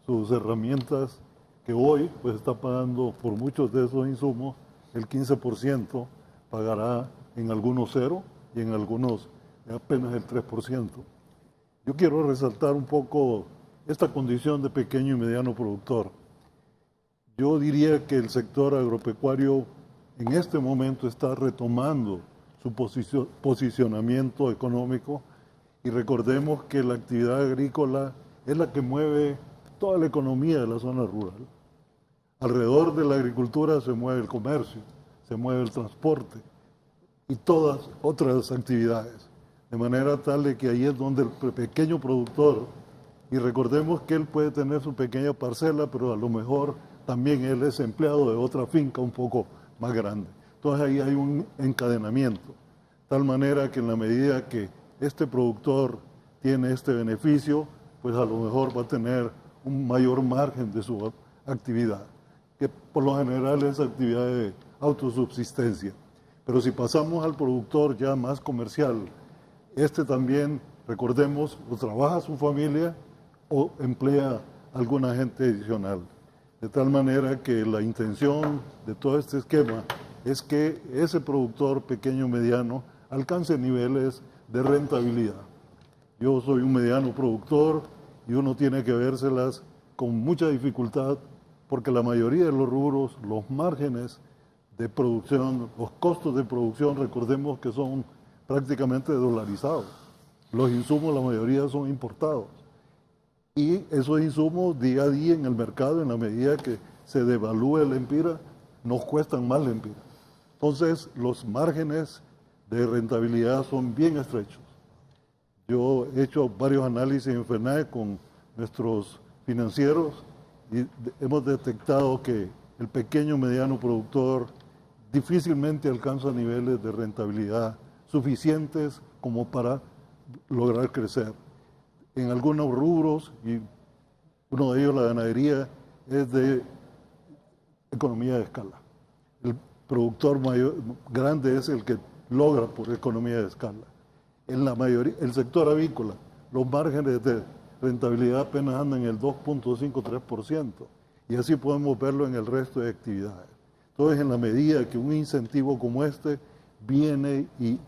sus herramientas, que hoy pues está pagando por muchos de esos insumos el 15%, pagará en algunos 0 y en algunos apenas el 3%. Yo quiero resaltar un poco esta condición de pequeño y mediano productor. Yo diría que el sector agropecuario en este momento está retomando su posicionamiento económico, y recordemos que la actividad agrícola es la que mueve toda la economía de la zona rural. alrededor de la agricultura se mueve el comercio, se mueve el transporte y todas otras actividades. De manera tal de que ahí es donde el pequeño productor, y recordemos que él puede tener su pequeña parcela, pero a lo mejor también él es empleado de otra finca un poco más grande. Entonces ahí hay un encadenamiento, tal manera que en la medida que este productor tiene este beneficio, pues a lo mejor va a tener un mayor margen de su actividad, que por lo general es actividad de autosubsistencia. Pero si pasamos al productor ya más comercial, este también, recordemos, o trabaja su familia o emplea alguna gente adicional. De tal manera que la intención de todo este esquema es que ese productor pequeño mediano alcance niveles de rentabilidad. Yo soy un mediano productor y uno tiene que vérselas con mucha dificultad porque la mayoría de los rubros, los márgenes de producción, los costos de producción, recordemos que son prácticamente dolarizados. Los insumos, la mayoría son importados. Y esos insumos día a día en el mercado, en la medida que se devalúe el empira, nos cuestan más el empira. Entonces, los márgenes de rentabilidad son bien estrechos. Yo he hecho varios análisis en FENAE con nuestros financieros y hemos detectado que el pequeño mediano productor difícilmente alcanza niveles de rentabilidad suficientes como para lograr crecer. En algunos rubros, y uno de ellos, la ganadería, es de economía de escala. El productor mayor, grande es el que logra por economía de escala. En la mayoría, el sector avícola, los márgenes de rentabilidad apenas andan en el 2.53%, y así podemos verlo en el resto de actividades. Entonces, en la medida que un incentivo como este viene y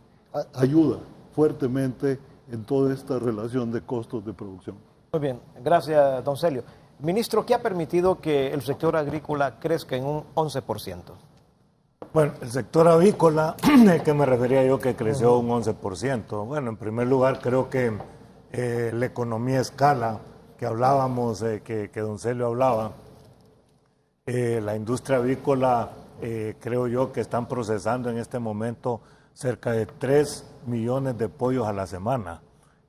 ayuda fuertemente en toda esta relación de costos de producción. Muy bien, gracias, don Celio. Ministro, ¿qué ha permitido que el sector agrícola crezca en un 11%? Bueno, el sector avícola, el que me refería yo que creció un 11%. Bueno, en primer lugar, creo que la economía a escala que hablábamos, que don Celio hablaba, la industria avícola, creo yo que están procesando en este momento cerca de 3 millones de pollos a la semana.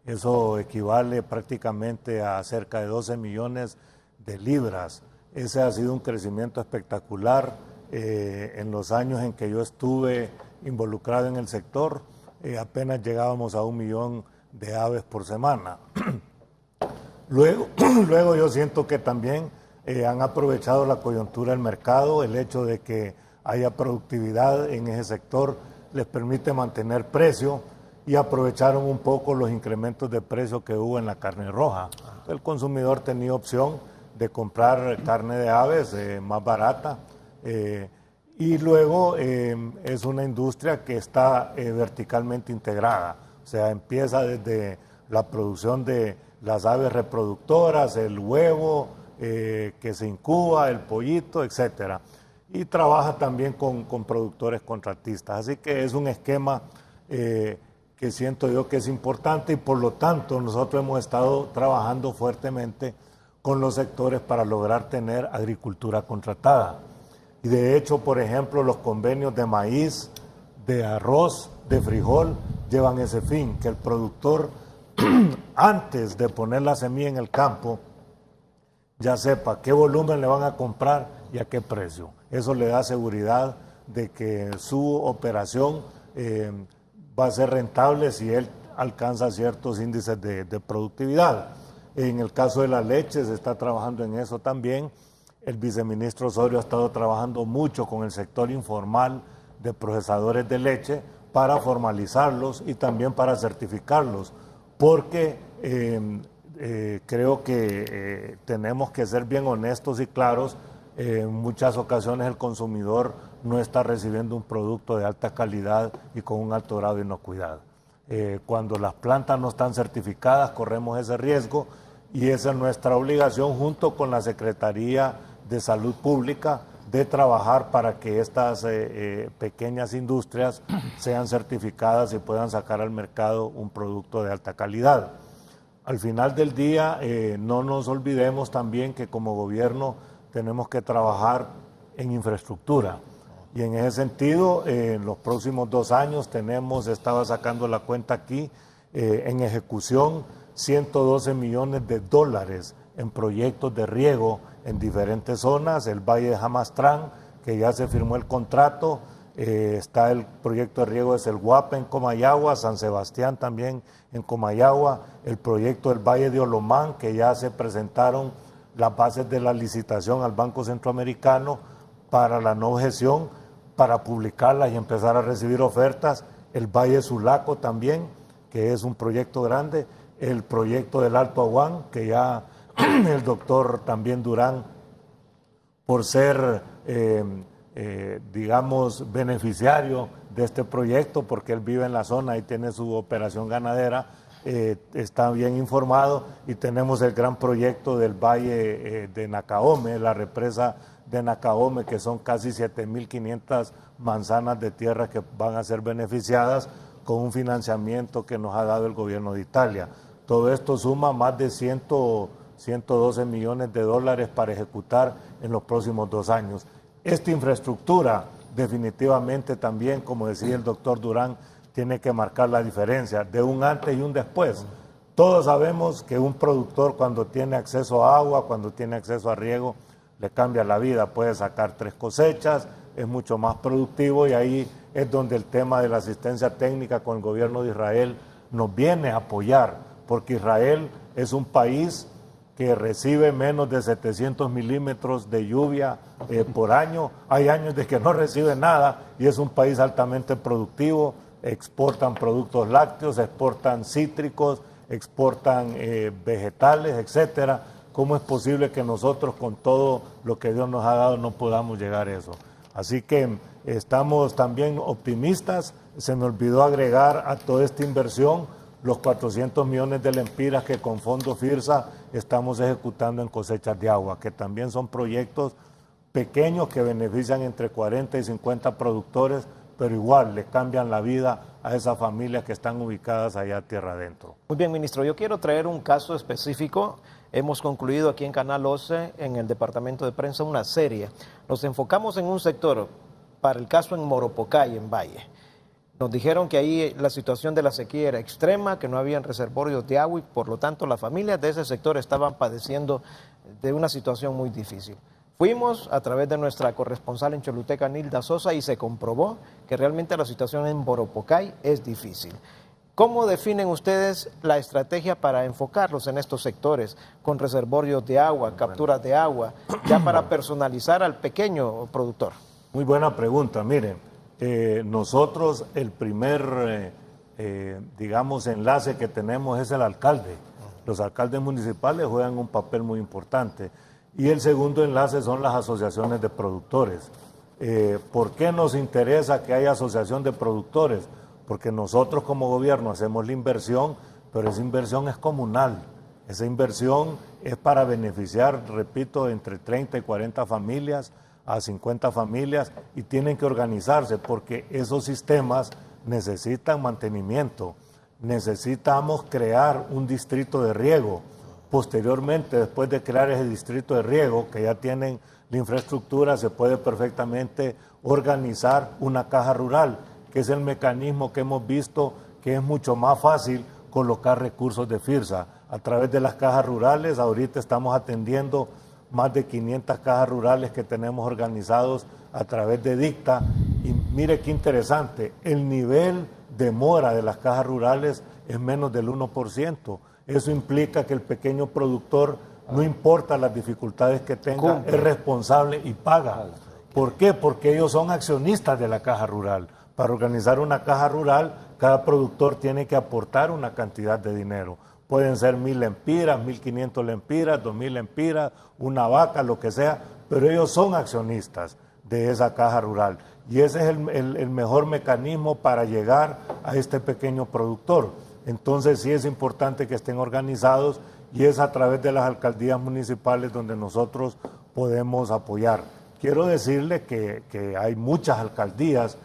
Eso equivale prácticamente a cerca de 12 millones de libras. Ese ha sido un crecimiento espectacular. En los años en que yo estuve involucrado en el sector, apenas llegábamos a 1 millón de aves por semana. Luego yo siento que también han aprovechado la coyuntura del mercado, el hecho de que haya productividad en ese sector les permite mantener precio y aprovecharon un poco los incrementos de precio que hubo en la carne roja. El consumidor tenía opción de comprar carne de aves más barata y luego es una industria que está verticalmente integrada, o sea, empieza desde la producción de las aves reproductoras, el huevo que se incuba, el pollito, etcétera. Y trabaja también con productores contratistas. Así que es un esquema que siento yo que es importante y por lo tanto nosotros hemos estado trabajando fuertemente con los sectores para lograr tener agricultura contratada. Y de hecho, por ejemplo, los convenios de maíz, de arroz, de frijol, llevan ese fin, que el productor antes de poner la semilla en el campo ya sepa qué volumen le van a comprar y a qué precio. Eso le da seguridad de que su operación va a ser rentable si él alcanza ciertos índices de productividad. En el caso de la leche se está trabajando en eso también. El viceministro Osorio ha estado trabajando mucho con el sector informal de procesadores de leche para formalizarlos y también para certificarlos, porque creo que tenemos que ser bien honestos y claros. En muchas ocasiones el consumidor no está recibiendo un producto de alta calidad y con un alto grado de inocuidad. Cuando las plantas no están certificadas corremos ese riesgo y esa es nuestra obligación junto con la Secretaría de Salud Pública de trabajar para que estas pequeñas industrias sean certificadas y puedan sacar al mercado un producto de alta calidad. Al final del día no nos olvidemos también que como gobierno tenemos que trabajar en infraestructura. Y en ese sentido, en los próximos 2 años estaba sacando la cuenta aquí, en ejecución, $112 millones en proyectos de riego en diferentes zonas, el Valle de Jamastrán, que ya se firmó el contrato, está el proyecto de riego de Selguapa en Comayagua, San Sebastián también en Comayagua, el proyecto del Valle de Olomán, que ya se presentaron las bases de la licitación al Banco Centroamericano para la no objeción, para publicarlas y empezar a recibir ofertas, el Valle Sulaco también, que es un proyecto grande, el proyecto del Alto Aguán, que ya el doctor también Durán, por ser, digamos, beneficiario de este proyecto, porque él vive en la zona y tiene su operación ganadera, está bien informado, y tenemos el gran proyecto del Valle de Nacaome, la represa de Nacaome, que son casi 7.500 manzanas de tierra que van a ser beneficiadas con un financiamiento que nos ha dado el gobierno de Italia. Todo esto suma más de 112 millones de dólares para ejecutar en los próximos 2 años. Esta infraestructura definitivamente también, como decía el doctor Durán, tiene que marcar la diferencia de un antes y un después. Todos sabemos que un productor, cuando tiene acceso a agua, cuando tiene acceso a riego, le cambia la vida, puede sacar 3 cosechas, es mucho más productivo, y ahí es donde el tema de la asistencia técnica con el gobierno de Israel nos viene a apoyar, porque Israel es un país que recibe menos de 700 milímetros de lluvia por año. Hay años de que no recibe nada, y es un país altamente productivo. Exportan productos lácteos, exportan cítricos, exportan vegetales, etcétera. ¿Cómo es posible que nosotros, con todo lo que Dios nos ha dado, no podamos llegar a eso? Así que estamos también optimistas. Se me olvidó agregar a toda esta inversión los 400 millones de lempiras que con Fondo FIRSA estamos ejecutando en cosechas de agua, que también son proyectos pequeños que benefician entre 40 y 50 productores, pero igual le cambian la vida a esas familias que están ubicadas allá tierra adentro. Muy bien, ministro, yo quiero traer un caso específico. Hemos concluido aquí en Canal 11, en el departamento de prensa, una serie. Nos enfocamos en un sector, para el caso en Moropocay, en Valle. Nos dijeron que ahí la situación de la sequía era extrema, que no habían reservorios de agua, y por lo tanto las familias de ese sector estaban padeciendo de una situación muy difícil. Fuimos a través de nuestra corresponsal en Choluteca, Nilda Sosa, y se comprobó que realmente la situación en Moropocay es difícil. ¿Cómo definen ustedes la estrategia para enfocarlos en estos sectores, con reservorios de agua, capturas de agua, ya para personalizar al pequeño productor? Muy buena pregunta. Miren, nosotros el primer, digamos, enlace que tenemos es el alcalde. Los alcaldes municipales juegan un papel muy importante. Y el segundo enlace son las asociaciones de productores. ¿Por qué nos interesa que haya asociación de productores? Porque nosotros como gobierno hacemos la inversión, pero esa inversión es comunal. Esa inversión es para beneficiar, repito, entre 30 y 40 familias a 50 familias, y tienen que organizarse porque esos sistemas necesitan mantenimiento. Necesitamos crear un distrito de riego. Posteriormente, después de crear ese distrito de riego, que ya tienen la infraestructura, se puede perfectamente organizar una caja rural, que es el mecanismo que hemos visto que es mucho más fácil colocar recursos de FIRSA. A través de las cajas rurales, ahorita estamos atendiendo más de 500 cajas rurales que tenemos organizados a través de DICTA, y mire qué interesante, el nivel de mora de las cajas rurales es menos del 1%. Eso implica que el pequeño productor, no importa las dificultades que tenga, es responsable y paga. ¿Por qué? Porque ellos son accionistas de la caja rural. Para organizar una caja rural, cada productor tiene que aportar una cantidad de dinero. Pueden ser 1.000 lempiras, 1.500 lempiras, 2.000 lempiras, una vaca, lo que sea, pero ellos son accionistas de esa caja rural. Y ese es el mejor mecanismo para llegar a este pequeño productor. Entonces sí es importante que estén organizados, y es a través de las alcaldías municipales donde nosotros podemos apoyar. Quiero decirle que hay muchas alcaldías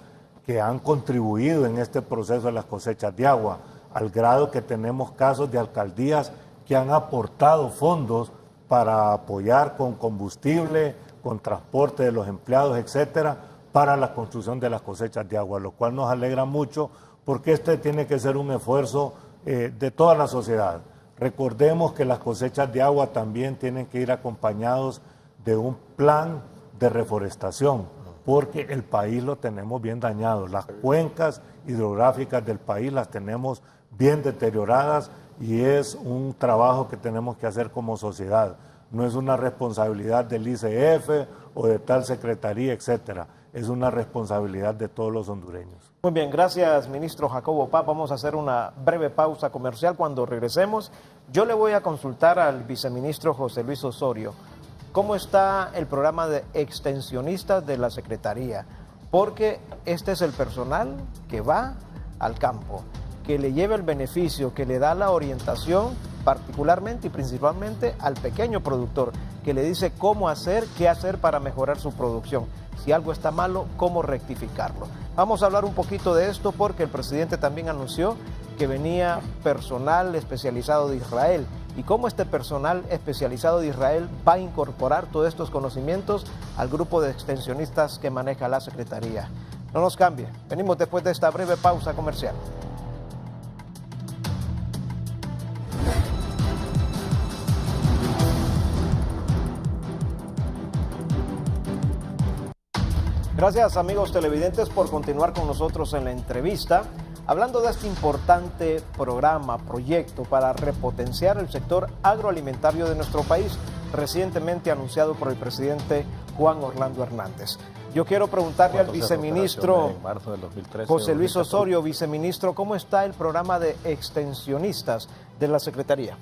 que han contribuido en este proceso de las cosechas de agua, al grado que tenemos casos de alcaldías que han aportado fondos para apoyar con combustible, con transporte de los empleados, etcétera, para la construcción de las cosechas de agua, lo cual nos alegra mucho porque este tiene que ser un esfuerzo de toda la sociedad. Recordemos que las cosechas de agua también tienen que ir acompañados de un plan de reforestación, porque el país lo tenemos bien dañado. Las cuencas hidrográficas del país las tenemos bien deterioradas y es un trabajo que tenemos que hacer como sociedad. No es una responsabilidad del ICF o de tal secretaría, etcétera. Es una responsabilidad de todos los hondureños. Muy bien, gracias, ministro Jacobo Paz. Vamos a hacer una breve pausa comercial. Cuando regresemos, yo le voy a consultar al viceministro José Luis Osorio cómo está el programa de extensionistas de la Secretaría, porque este es el personal que va al campo, que le lleva el beneficio, que le da la orientación particularmente y principalmente al pequeño productor, que le dice cómo hacer, qué hacer para mejorar su producción. Si algo está malo, cómo rectificarlo. Vamos a hablar un poquito de esto porque el presidente también anunció que venía personal especializado de Israel y cómo este personal especializado de Israel va a incorporar todos estos conocimientos al grupo de extensionistas que maneja la Secretaría. No nos cambie, venimos después de esta breve pausa comercial. Gracias, amigos televidentes, por continuar con nosotros en la entrevista, hablando de este importante programa, proyecto para repotenciar el sector agroalimentario de nuestro país, recientemente anunciado por el presidente Juan Orlando Hernández. Yo quiero preguntarle al viceministro José Luis Osorio, viceministro, ¿cómo está el programa de extensionistas de la Secretaría?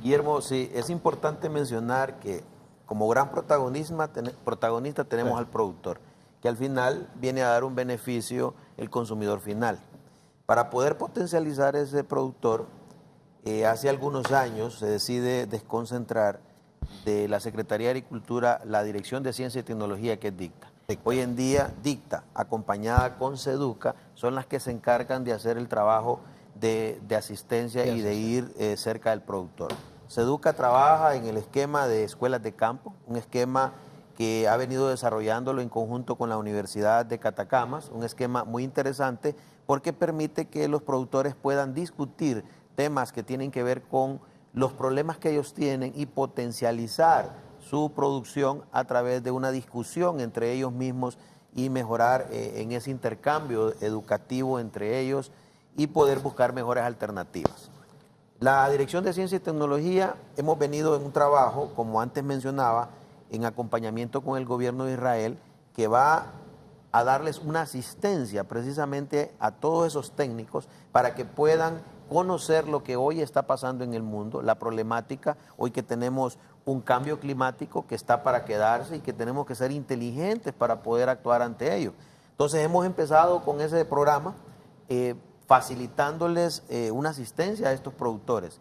Guillermo, sí, es importante mencionar que como gran protagonista tenemos al productor, que al final viene a dar un beneficio el consumidor final. Para poder potencializar ese productor, hace algunos años se decide desconcentrar de la Secretaría de Agricultura la Dirección de Ciencia y Tecnología, que es DICTA. Hoy en día DICTA, acompañada con SEDUCA, son las que se encargan de hacer el trabajo de asistencia y de ir cerca del productor. SEDUCA trabaja en el esquema de escuelas de campo, un esquema que ha venido desarrollándolo en conjunto con la Universidad de Catacamas, un esquema muy interesante porque permite que los productores puedan discutir temas que tienen que ver con los problemas que ellos tienen y potencializar su producción a través de una discusión entre ellos mismos y mejorar en ese intercambio educativo entre ellos y poder buscar mejores alternativas. La Dirección de Ciencia y Tecnología hemos venido en un trabajo, como antes mencionaba, en acompañamiento con el gobierno de Israel, que va a darles una asistencia precisamente a todos esos técnicos para que puedan conocer lo que hoy está pasando en el mundo, la problemática, hoy que tenemos un cambio climático que está para quedarse y que tenemos que ser inteligentes para poder actuar ante ello. Entonces hemos empezado con ese programa, facilitándoles una asistencia a estos productores.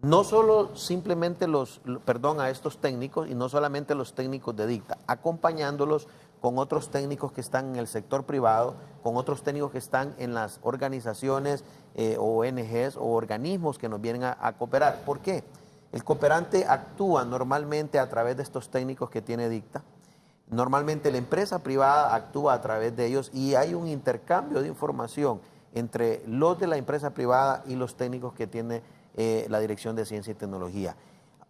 No solo simplemente a estos técnicos y no solamente los técnicos de DICTA, acompañándolos con otros técnicos que están en el sector privado, con otros técnicos que están en las organizaciones, ONGs o organismos que nos vienen a cooperar. ¿Por qué? El cooperante actúa normalmente a través de estos técnicos que tiene DICTA. Normalmente la empresa privada actúa a través de ellos y hay un intercambio de información entre los de la empresa privada y los técnicos que tiene la Dirección de Ciencia y Tecnología.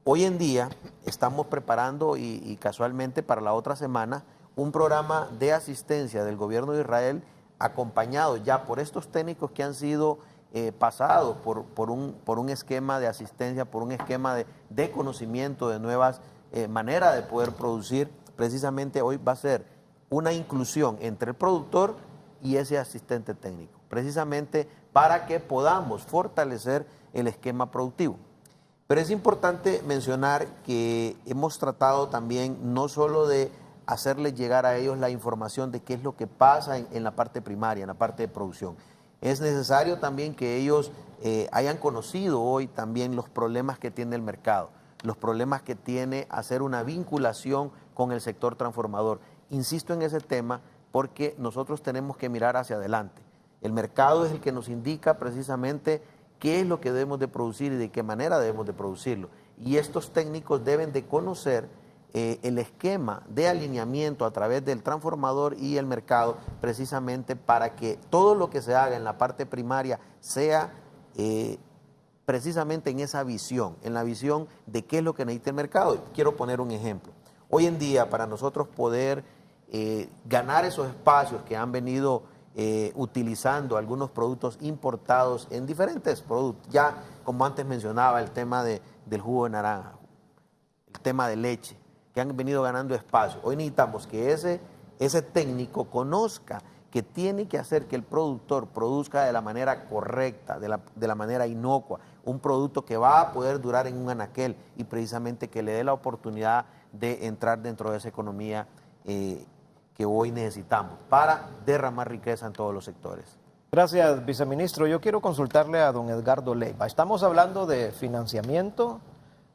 Hoy en día estamos preparando y casualmente para la otra semana un programa de asistencia del gobierno de Israel acompañado ya por estos técnicos que han sido pasados por un esquema de asistencia, por un esquema de conocimiento de nuevas maneras de poder producir. Precisamente hoy va a ser una inclusión entre el productor y ese asistente técnico, precisamente para que podamos fortalecer el esquema productivo. Pero es importante mencionar que hemos tratado también no solo de hacerles llegar a ellos la información de qué es lo que pasa en la parte primaria, en la parte de producción. Es necesario también que ellos hayan conocido hoy también los problemas que tiene el mercado, los problemas que tiene hacer una vinculación con el sector transformador. Insisto en ese tema porque nosotros tenemos que mirar hacia adelante. El mercado es el que nos indica precisamente qué es lo que debemos de producir y de qué manera debemos de producirlo. Y estos técnicos deben de conocer el esquema de alineamiento a través del transformador y el mercado, precisamente para que todo lo que se haga en la parte primaria sea precisamente en esa visión, en la visión de qué es lo que necesita el mercado. Quiero poner un ejemplo. Hoy en día, para nosotros poder ganar esos espacios que han venido utilizando algunos productos importados en diferentes productos, ya como antes mencionaba, el tema del jugo de naranja, el tema de leche, que han venido ganando espacio. Hoy necesitamos que ese técnico conozca que tiene que hacer que el productor produzca de la manera correcta, de la manera inocua, un producto que va a poder durar en un anaquel y precisamente que le dé la oportunidad de entrar dentro de esa economía que hoy necesitamos para derramar riqueza en todos los sectores. Gracias, viceministro. Yo quiero consultarle a don Edgardo Leiva. Estamos hablando de financiamiento,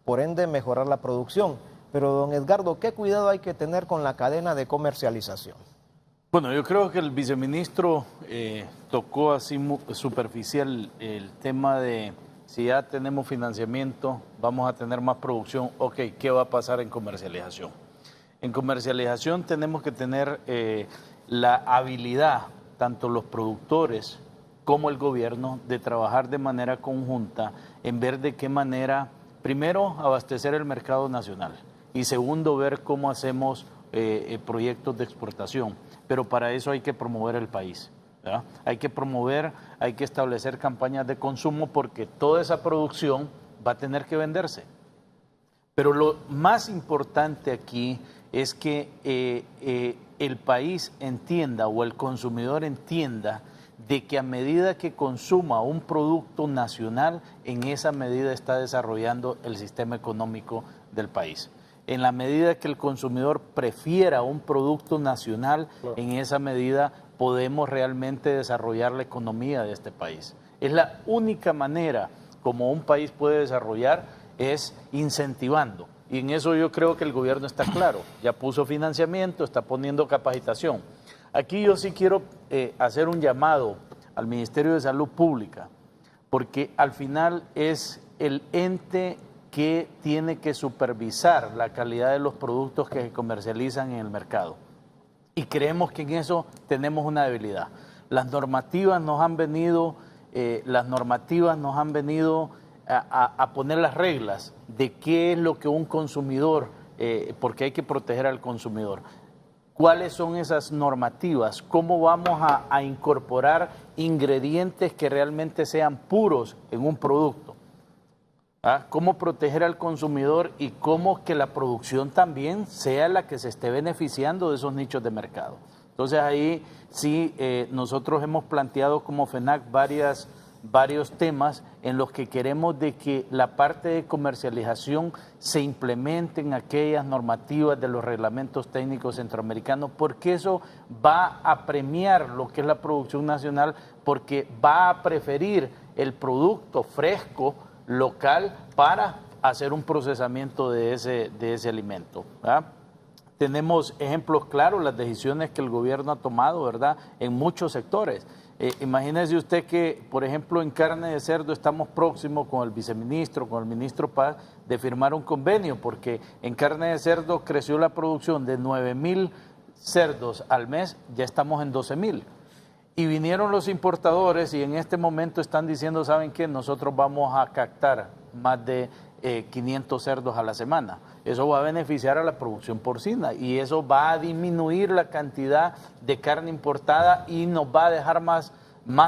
por ende mejorar la producción. Pero, don Edgardo, ¿qué cuidado hay que tener con la cadena de comercialización? Bueno, yo creo que el viceministro tocó así superficial el tema de si ya tenemos financiamiento, vamos a tener más producción, ok, ¿qué va a pasar en comercialización? En comercialización tenemos que tener la habilidad, tanto los productores como el gobierno, de trabajar de manera conjunta en ver de qué manera, primero, abastecer el mercado nacional y segundo, ver cómo hacemos proyectos de exportación. Pero para eso hay que promover el país, ¿verdad? Hay que promover, hay que establecer campañas de consumo porque toda esa producción va a tener que venderse. Pero lo más importante aquí es que el país entienda o el consumidor entienda de que a medida que consuma un producto nacional, en esa medida está desarrollando el sistema económico del país. En la medida que el consumidor prefiera un producto nacional, en esa medida podemos realmente desarrollar la economía de este país. Es la única manera como un país puede desarrollar, es incentivando. Y en eso yo creo que el gobierno está claro. Ya puso financiamiento, está poniendo capacitación. Aquí yo sí quiero hacer un llamado al Ministerio de Salud Pública, porque al final es el ente que tiene que supervisar la calidad de los productos que se comercializan en el mercado. Y creemos que en eso tenemos una debilidad. Las normativas nos han venido a poner las reglas de qué es lo que un consumidor, porque hay que proteger al consumidor. ¿Cuáles son esas normativas? ¿Cómo vamos a incorporar ingredientes que realmente sean puros en un producto? Cómo proteger al consumidor y cómo que la producción también sea la que se esté beneficiando de esos nichos de mercado. Entonces ahí sí nosotros hemos planteado como FENAC varios temas en los que queremos de que la parte de comercialización se implementen aquellas normativas de los reglamentos técnicos centroamericanos, porque eso va a premiar lo que es la producción nacional, porque va a preferir el producto fresco local para hacer un procesamiento de ese alimento, ¿verdad? Tenemos ejemplos claros, las decisiones que el gobierno ha tomado, ¿verdad?, en muchos sectores. Imagínese usted que, por ejemplo, en carne de cerdo estamos próximos con el viceministro, con el ministro Paz, de firmar un convenio, porque en carne de cerdo creció la producción de 9,000 cerdos al mes, ya estamos en 12,000. Y vinieron los importadores y en este momento están diciendo, ¿saben qué? Nosotros vamos a captar más de 500 cerdos a la semana. Eso va a beneficiar a la producción porcina y eso va a disminuir la cantidad de carne importada y nos va a dejar más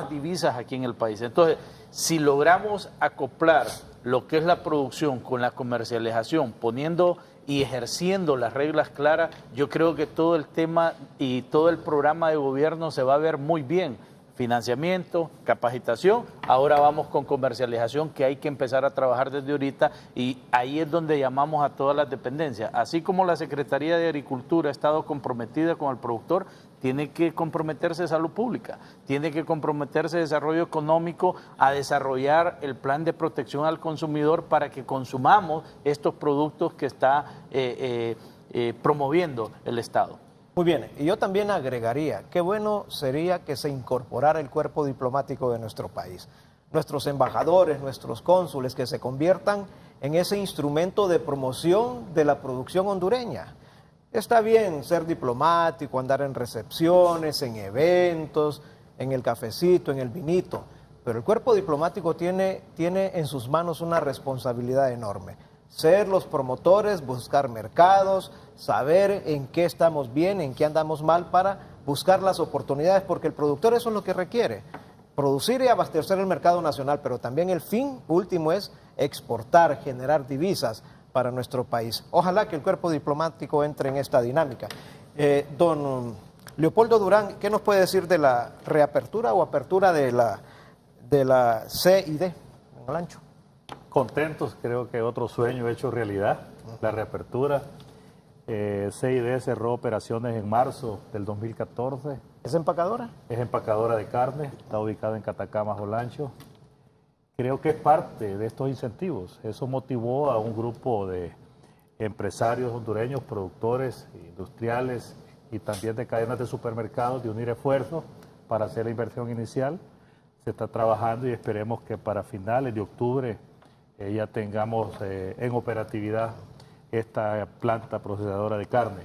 divisas aquí en el país. Entonces, si logramos acoplar lo que es la producción con la comercialización, poniendo y ejerciendo las reglas claras, yo creo que todo el tema y todo el programa de gobierno se va a ver muy bien. Financiamiento, capacitación, ahora vamos con comercialización, que hay que empezar a trabajar desde ahorita y ahí es donde llamamos a todas las dependencias. Así como la Secretaría de Agricultura ha estado comprometida con el productor, tiene que comprometerse Salud Pública, tiene que comprometerse Desarrollo Económico a desarrollar el plan de protección al consumidor para que consumamos estos productos que está promoviendo el Estado. Muy bien, y yo también agregaría, qué bueno sería que se incorporara el cuerpo diplomático de nuestro país. nuestros embajadores, nuestros cónsules, que se conviertan en ese instrumento de promoción de la producción hondureña. Está bien ser diplomático, andar en recepciones, en eventos, en el cafecito, en el vinito, pero el cuerpo diplomático tiene en sus manos una responsabilidad enorme. Ser los promotores, buscar mercados, saber en qué estamos bien, en qué andamos mal, para buscar las oportunidades, porque el productor eso es lo que requiere, producir y abastecer el mercado nacional, pero también el fin último es exportar, generar divisas para nuestro país. Ojalá que el cuerpo diplomático entre en esta dinámica. Don Leopoldo Durán, ¿qué nos puede decir de la reapertura o apertura de la CID en Olancho? Contentos, creo que otro sueño hecho realidad, la reapertura. CID cerró operaciones en marzo del 2014. ¿Es empacadora? Es empacadora de carne, está ubicada en Catacamas, Olancho. Creo que es parte de estos incentivos. Eso motivó a un grupo de empresarios hondureños, productores, industriales y también de cadenas de supermercados de unir esfuerzos para hacer la inversión inicial. Se está trabajando y esperemos que para finales de octubre ya tengamos en operatividad esta planta procesadora de carne,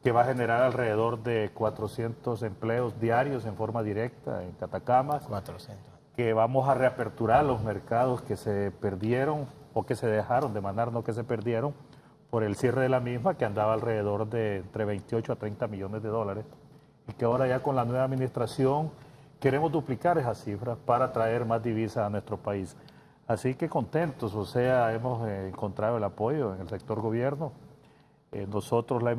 que va a generar alrededor de 400 empleos diarios en forma directa en Catacamas. 400. Que vamos a reaperturar los mercados que se perdieron o que se dejaron de mandar, no que se perdieron, por el cierre de la misma, que andaba alrededor de entre 28 a 30 millones de dólares, y que ahora ya con la nueva administración queremos duplicar esas cifras para traer más divisas a nuestro país. Así que contentos, o sea, hemos encontrado el apoyo en el sector gobierno. Nosotros la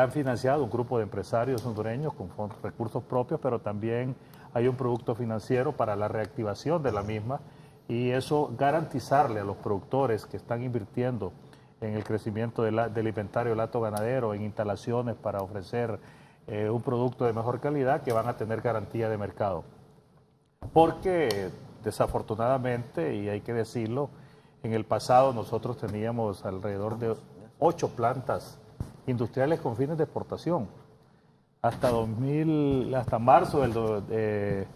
han financiado un grupo de empresarios hondureños con recursos propios, pero también hay un producto financiero para la reactivación de la misma, y eso garantizarle a los productores que están invirtiendo en el crecimiento del inventario del hato ganadero, en instalaciones para ofrecer un producto de mejor calidad, que van a tener garantía de mercado. Porque desafortunadamente, y hay que decirlo, en el pasado nosotros teníamos alrededor de 8 plantas industriales con fines de exportación. Hasta marzo del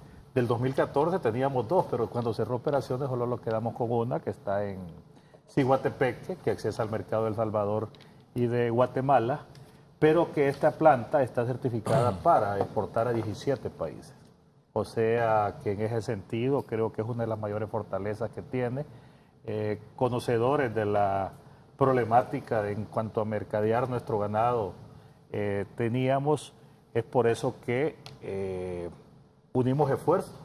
2014 teníamos 2, pero cuando cerró operaciones solo nos quedamos con una, que está en Ciguatepeque, que accesa al mercado de El Salvador y de Guatemala, pero que esta planta está certificada para exportar a 17 países. O sea que en ese sentido creo que es una de las mayores fortalezas que tiene. Conocedores de la problemática en cuanto a mercadear nuestro ganado teníamos, es por eso que unimos esfuerzos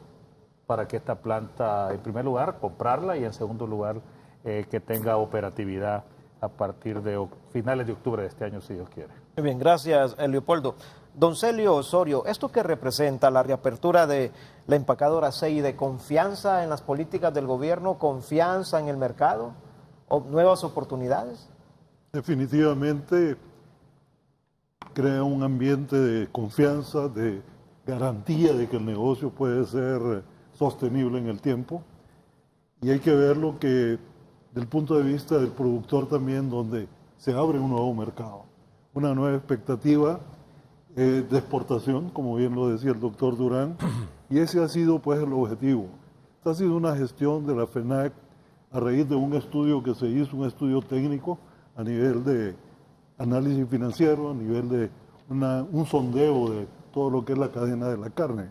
para que esta planta, en primer lugar, comprarla, y en segundo lugar, que tenga operatividad a partir de finales de octubre de este año, si Dios quiere. Muy bien, gracias, Leopoldo. Don Celio Osorio, ¿esto qué representa la reapertura de la empacadora CID? ¿De confianza en las políticas del gobierno, confianza en el mercado o nuevas oportunidades? Definitivamente crea un ambiente de confianza, de garantía de que el negocio puede ser sostenible en el tiempo, y hay que verlo que del punto de vista del productor también, donde se abre un nuevo mercado, una nueva expectativa de exportación, como bien lo decía el doctor Durán, y ese ha sido pues el objetivo. Esta ha sido una gestión de la FENAC a raíz de un estudio que se hizo, un estudio técnico a nivel de análisis financiero, a nivel de un sondeo de todo lo que es la cadena de la carne,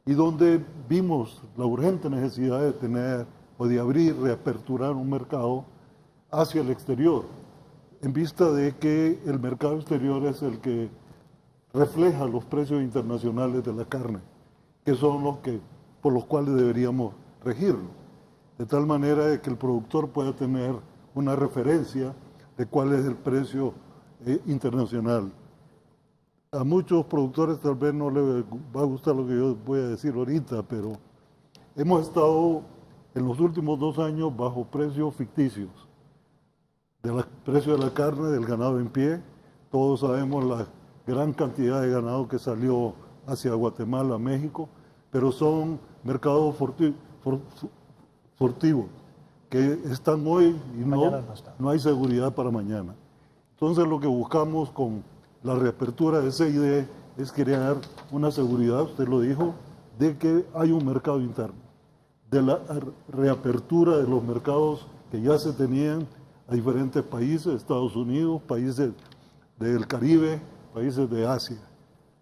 y donde vimos la urgente necesidad de tener o de abrir, reaperturar un mercado hacia el exterior, en vista de que el mercado exterior es el que refleja los precios internacionales de la carne, que son los que, por los cuales deberíamos regirlo, de tal manera de que el productor pueda tener una referencia de cuál es el precio internacional. A muchos productores tal vez no les va a gustar lo que yo voy a decir ahorita, pero hemos estado en los últimos 2 años bajo precios ficticios, del precio de la carne, del ganado en pie. Todos sabemos la gran cantidad de ganado que salió hacia Guatemala, México, pero son mercados furtivos que están hoy y no hay seguridad para mañana. Entonces lo que buscamos con la reapertura de CID es crear una seguridad, usted lo dijo, de que hay un mercado interno, de la reapertura de los mercados que ya se tenían a diferentes países, Estados Unidos, países del Caribe, países de Asia.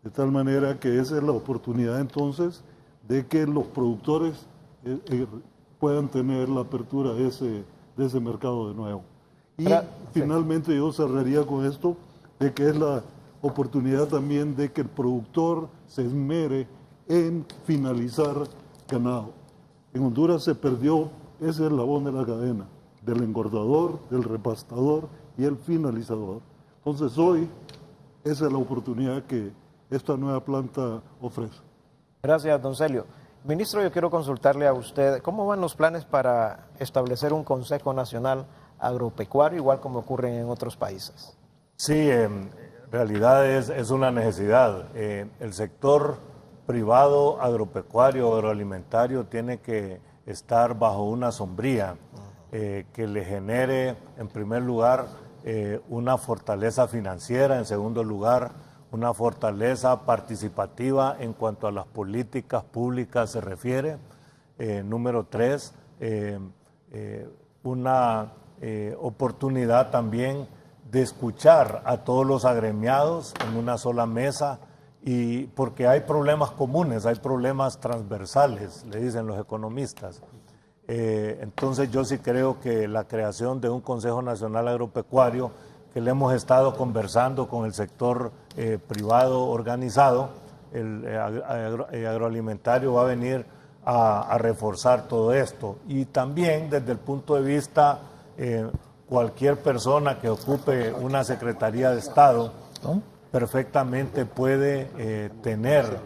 De tal manera que esa es la oportunidad entonces de que los productores puedan tener la apertura de ese mercado de nuevo. Y finalmente yo cerraría con esto, de que es la oportunidad también de que el productor se esmere en finalizar ganado. En Honduras se perdió ese eslabón de la cadena, del engordador, del repastador y el finalizador. Entonces hoy esa es la oportunidad que esta nueva planta ofrece. Gracias, don Celio. Ministro, yo quiero consultarle a usted, ¿cómo van los planes para establecer un Consejo Nacional Agropecuario, igual como ocurre en otros países? Sí, en realidad es una necesidad. El sector privado agropecuario, agroalimentario, tiene que estar bajo una sombría que le genere, en primer lugar, una fortaleza financiera, en segundo lugar, una fortaleza participativa en cuanto a las políticas públicas se refiere. Número 3, una oportunidad también de escuchar a todos los agremiados en una sola mesa, y porque hay problemas comunes, hay problemas transversales, le dicen los economistas. Entonces yo sí creo que la creación de un Consejo Nacional Agropecuario, que le hemos estado conversando con el sector privado organizado, el agroalimentario, va a venir a reforzar todo esto. Y también desde el punto de vista, cualquier persona que ocupe una Secretaría de Estado perfectamente puede tener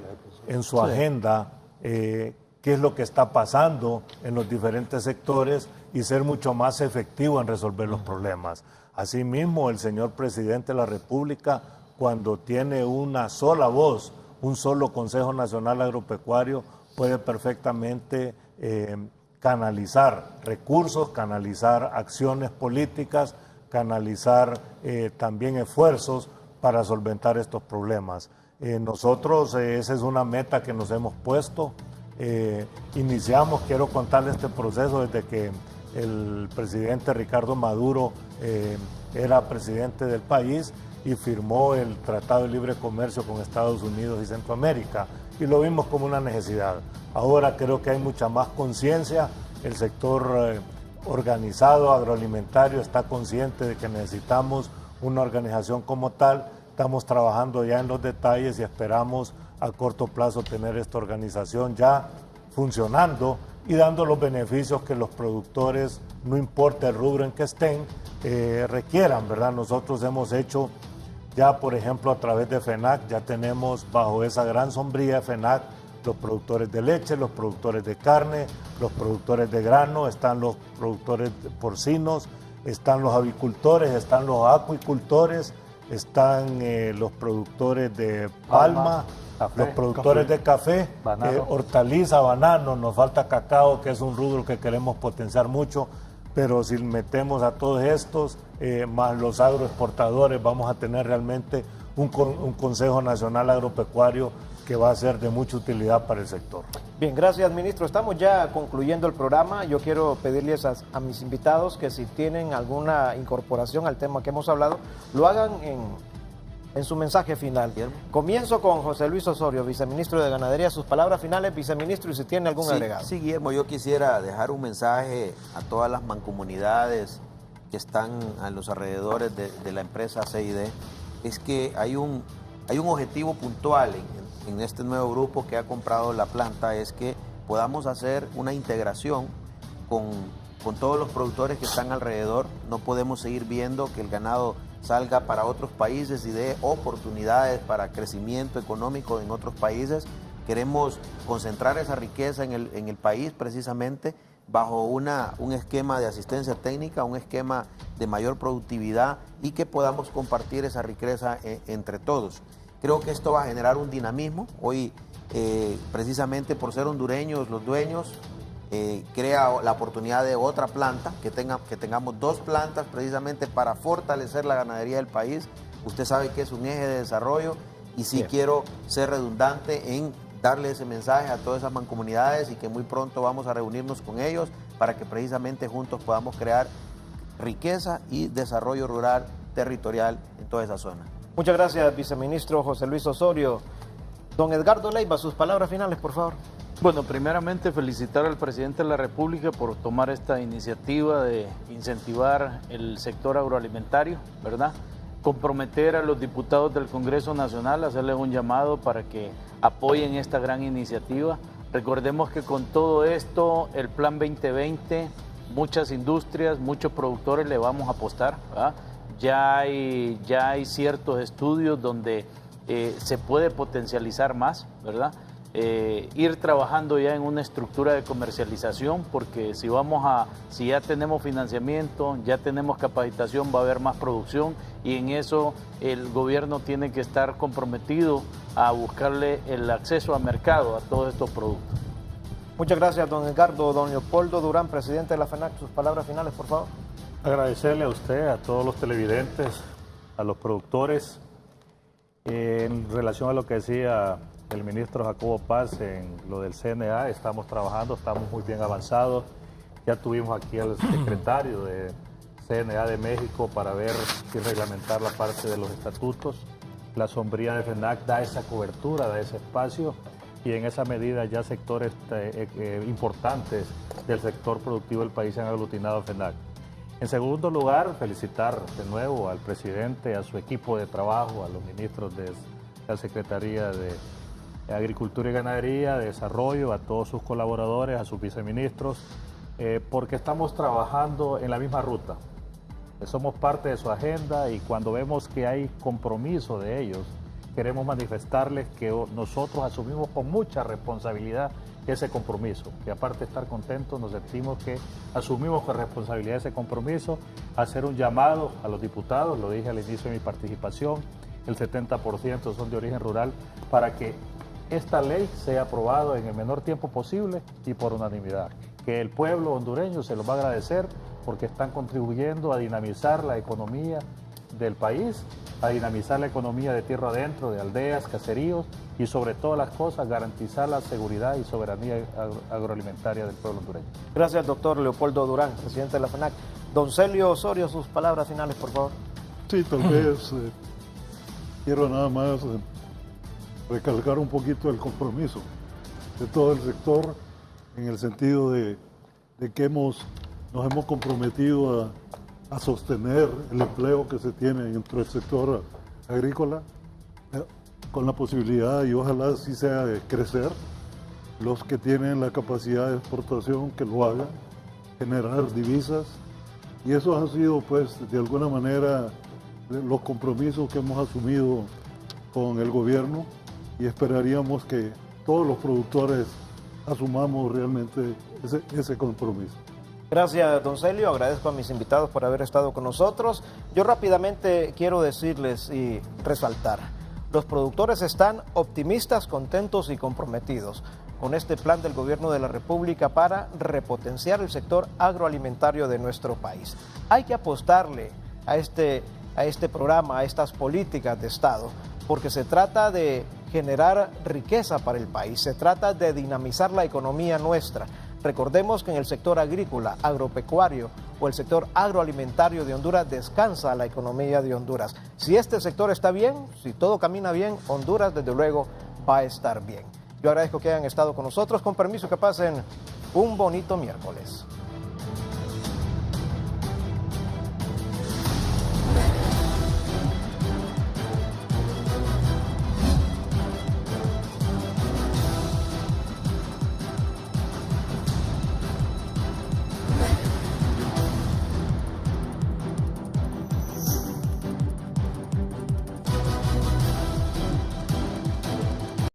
en su agenda qué es lo que está pasando en los diferentes sectores y ser mucho más efectivo en resolver los problemas. Asimismo, el señor presidente de la República, cuando tiene una sola voz, un solo Consejo Nacional Agropecuario, puede perfectamente canalizar recursos, canalizar acciones políticas, canalizar también esfuerzos para solventar estos problemas. Nosotros, esa es una meta que nos hemos puesto. Iniciamos, quiero contarle este proceso desde que el presidente Ricardo Maduro era presidente del país y firmó el Tratado de Libre Comercio con Estados Unidos y Centroamérica, y lo vimos como una necesidad. Ahora creo que hay mucha más conciencia, el sector organizado agroalimentario está consciente de que necesitamos una organización como tal. Estamos trabajando ya en los detalles y esperamos a corto plazo tener esta organización ya funcionando y dando los beneficios que los productores, no importa el rubro en que estén, requieran, ¿verdad? Nosotros hemos hecho ya, por ejemplo, a través de FENAC, ya tenemos bajo esa gran sombría de FENAC los productores de leche, los productores de carne, los productores de grano, están los productores porcinos, están los avicultores, están los acuicultores, están los productores de palma, los productores de café, hortaliza, banano, nos falta cacao, que es un rubro que queremos potenciar mucho, pero si metemos a todos estos, más los agroexportadores, vamos a tener realmente un Consejo Nacional Agropecuario que va a ser de mucha utilidad para el sector. Bien, gracias, ministro. Estamos ya concluyendo el programa. Yo quiero pedirles a mis invitados que si tienen alguna incorporación al tema que hemos hablado, lo hagan en su mensaje final. Comienzo con José Luis Osorio, viceministro de Ganadería. Sus palabras finales, viceministro, y si tiene algún agregado. Sí, Guillermo, yo quisiera dejar un mensaje a todas las mancomunidades que están a los alrededores de la empresa CID. Es que hay un objetivo puntual en este nuevo grupo que ha comprado la planta, es que podamos hacer una integración con todos los productores que están alrededor. No podemos seguir viendo que el ganado salga para otros países y dé oportunidades para crecimiento económico en otros países. Queremos concentrar esa riqueza en el país precisamente bajo un esquema de asistencia técnica, un esquema de mayor productividad y que podamos compartir esa riqueza entre todos. Creo que esto va a generar un dinamismo. Hoy, precisamente por ser hondureños los dueños, crea la oportunidad de otra planta, que tengamos dos plantas precisamente para fortalecer la ganadería del país. Usted sabe que es un eje de desarrollo y sí quiero ser redundante en darle ese mensaje a todas esas mancomunidades y que muy pronto vamos a reunirnos con ellos para que precisamente juntos podamos crear riqueza y desarrollo rural territorial en toda esa zona. Muchas gracias, viceministro José Luis Osorio. Don Edgardo Leiva, sus palabras finales, por favor. Bueno, primeramente felicitar al presidente de la República por tomar esta iniciativa de incentivar el sector agroalimentario, ¿verdad? Comprometer a los diputados del Congreso Nacional, hacerles un llamado para que apoyen esta gran iniciativa. Recordemos que con todo esto, el Plan 2020, muchas industrias, muchos productores le vamos a apostar, ¿verdad? Ya hay ciertos estudios donde se puede potencializar más, ¿verdad? Ir trabajando ya en una estructura de comercialización, porque si ya tenemos financiamiento, ya tenemos capacitación, va a haber más producción, y en eso el gobierno tiene que estar comprometido a buscarle el acceso a mercado a todos estos productos. Muchas gracias, don Edgardo. Don Leopoldo Durán, presidente de la FENAC, sus palabras finales, por favor. Agradecerle a usted, a todos los televidentes, a los productores, en relación a lo que decía el ministro Jacobo Paz en lo del CNA. Estamos trabajando, estamos muy bien avanzados. Ya tuvimos aquí al secretario de CNA de México para ver y reglamentar la parte de los estatutos. La sombría de FENAC da esa cobertura, da ese espacio, y en esa medida ya sectores importantes del sector productivo del país se han aglutinado a FENAC. En segundo lugar, felicitar de nuevo al presidente, a su equipo de trabajo, a los ministros de la Secretaría de Agricultura y Ganadería, de Desarrollo, a todos sus colaboradores, a sus viceministros, porque estamos trabajando en la misma ruta. Somos parte de su agenda, y cuando vemos que hay compromiso de ellos, queremos manifestarles que nosotros asumimos con mucha responsabilidad ese compromiso, que aparte de estar contentos, nos sentimos que asumimos con responsabilidad ese compromiso, hacer un llamado a los diputados, lo dije al inicio de mi participación, el 70% son de origen rural, para que esta ley sea aprobada en el menor tiempo posible y por unanimidad. Que el pueblo hondureño se lo va a agradecer, porque están contribuyendo a dinamizar la economía del país, a dinamizar la economía de tierra adentro, de aldeas, caseríos, y sobre todas las cosas garantizar la seguridad y soberanía agroalimentaria del pueblo hondureño. Gracias, doctor Leopoldo Durán, presidente de la FENAC. Don Celio Osorio, sus palabras finales, por favor. Sí, tal vez quiero nada más recalcar un poquito el compromiso de todo el sector, en el sentido de que nos hemos comprometido a sostener el empleo que se tiene dentro del sector agrícola, con la posibilidad, y ojalá así sea, de crecer. Los que tienen la capacidad de exportación, que lo hagan, generar divisas, y eso han sido, pues, de alguna manera, los compromisos que hemos asumido con el gobierno, y esperaríamos que todos los productores asumamos realmente ese compromiso. Gracias, don Celio. Agradezco a mis invitados por haber estado con nosotros. Yo rápidamente quiero decirles y resaltar: los productores están optimistas, contentos y comprometidos con este plan del Gobierno de la República para repotenciar el sector agroalimentario de nuestro país. Hay que apostarle a este programa, a estas políticas de Estado, porque se trata de generar riqueza para el país, se trata de dinamizar la economía nuestra. Recordemos que en el sector agrícola, agropecuario o el sector agroalimentario de Honduras descansa la economía de Honduras. Si este sector está bien, si todo camina bien, Honduras desde luego va a estar bien. Yo agradezco que hayan estado con nosotros. Con permiso, que pasen un bonito miércoles.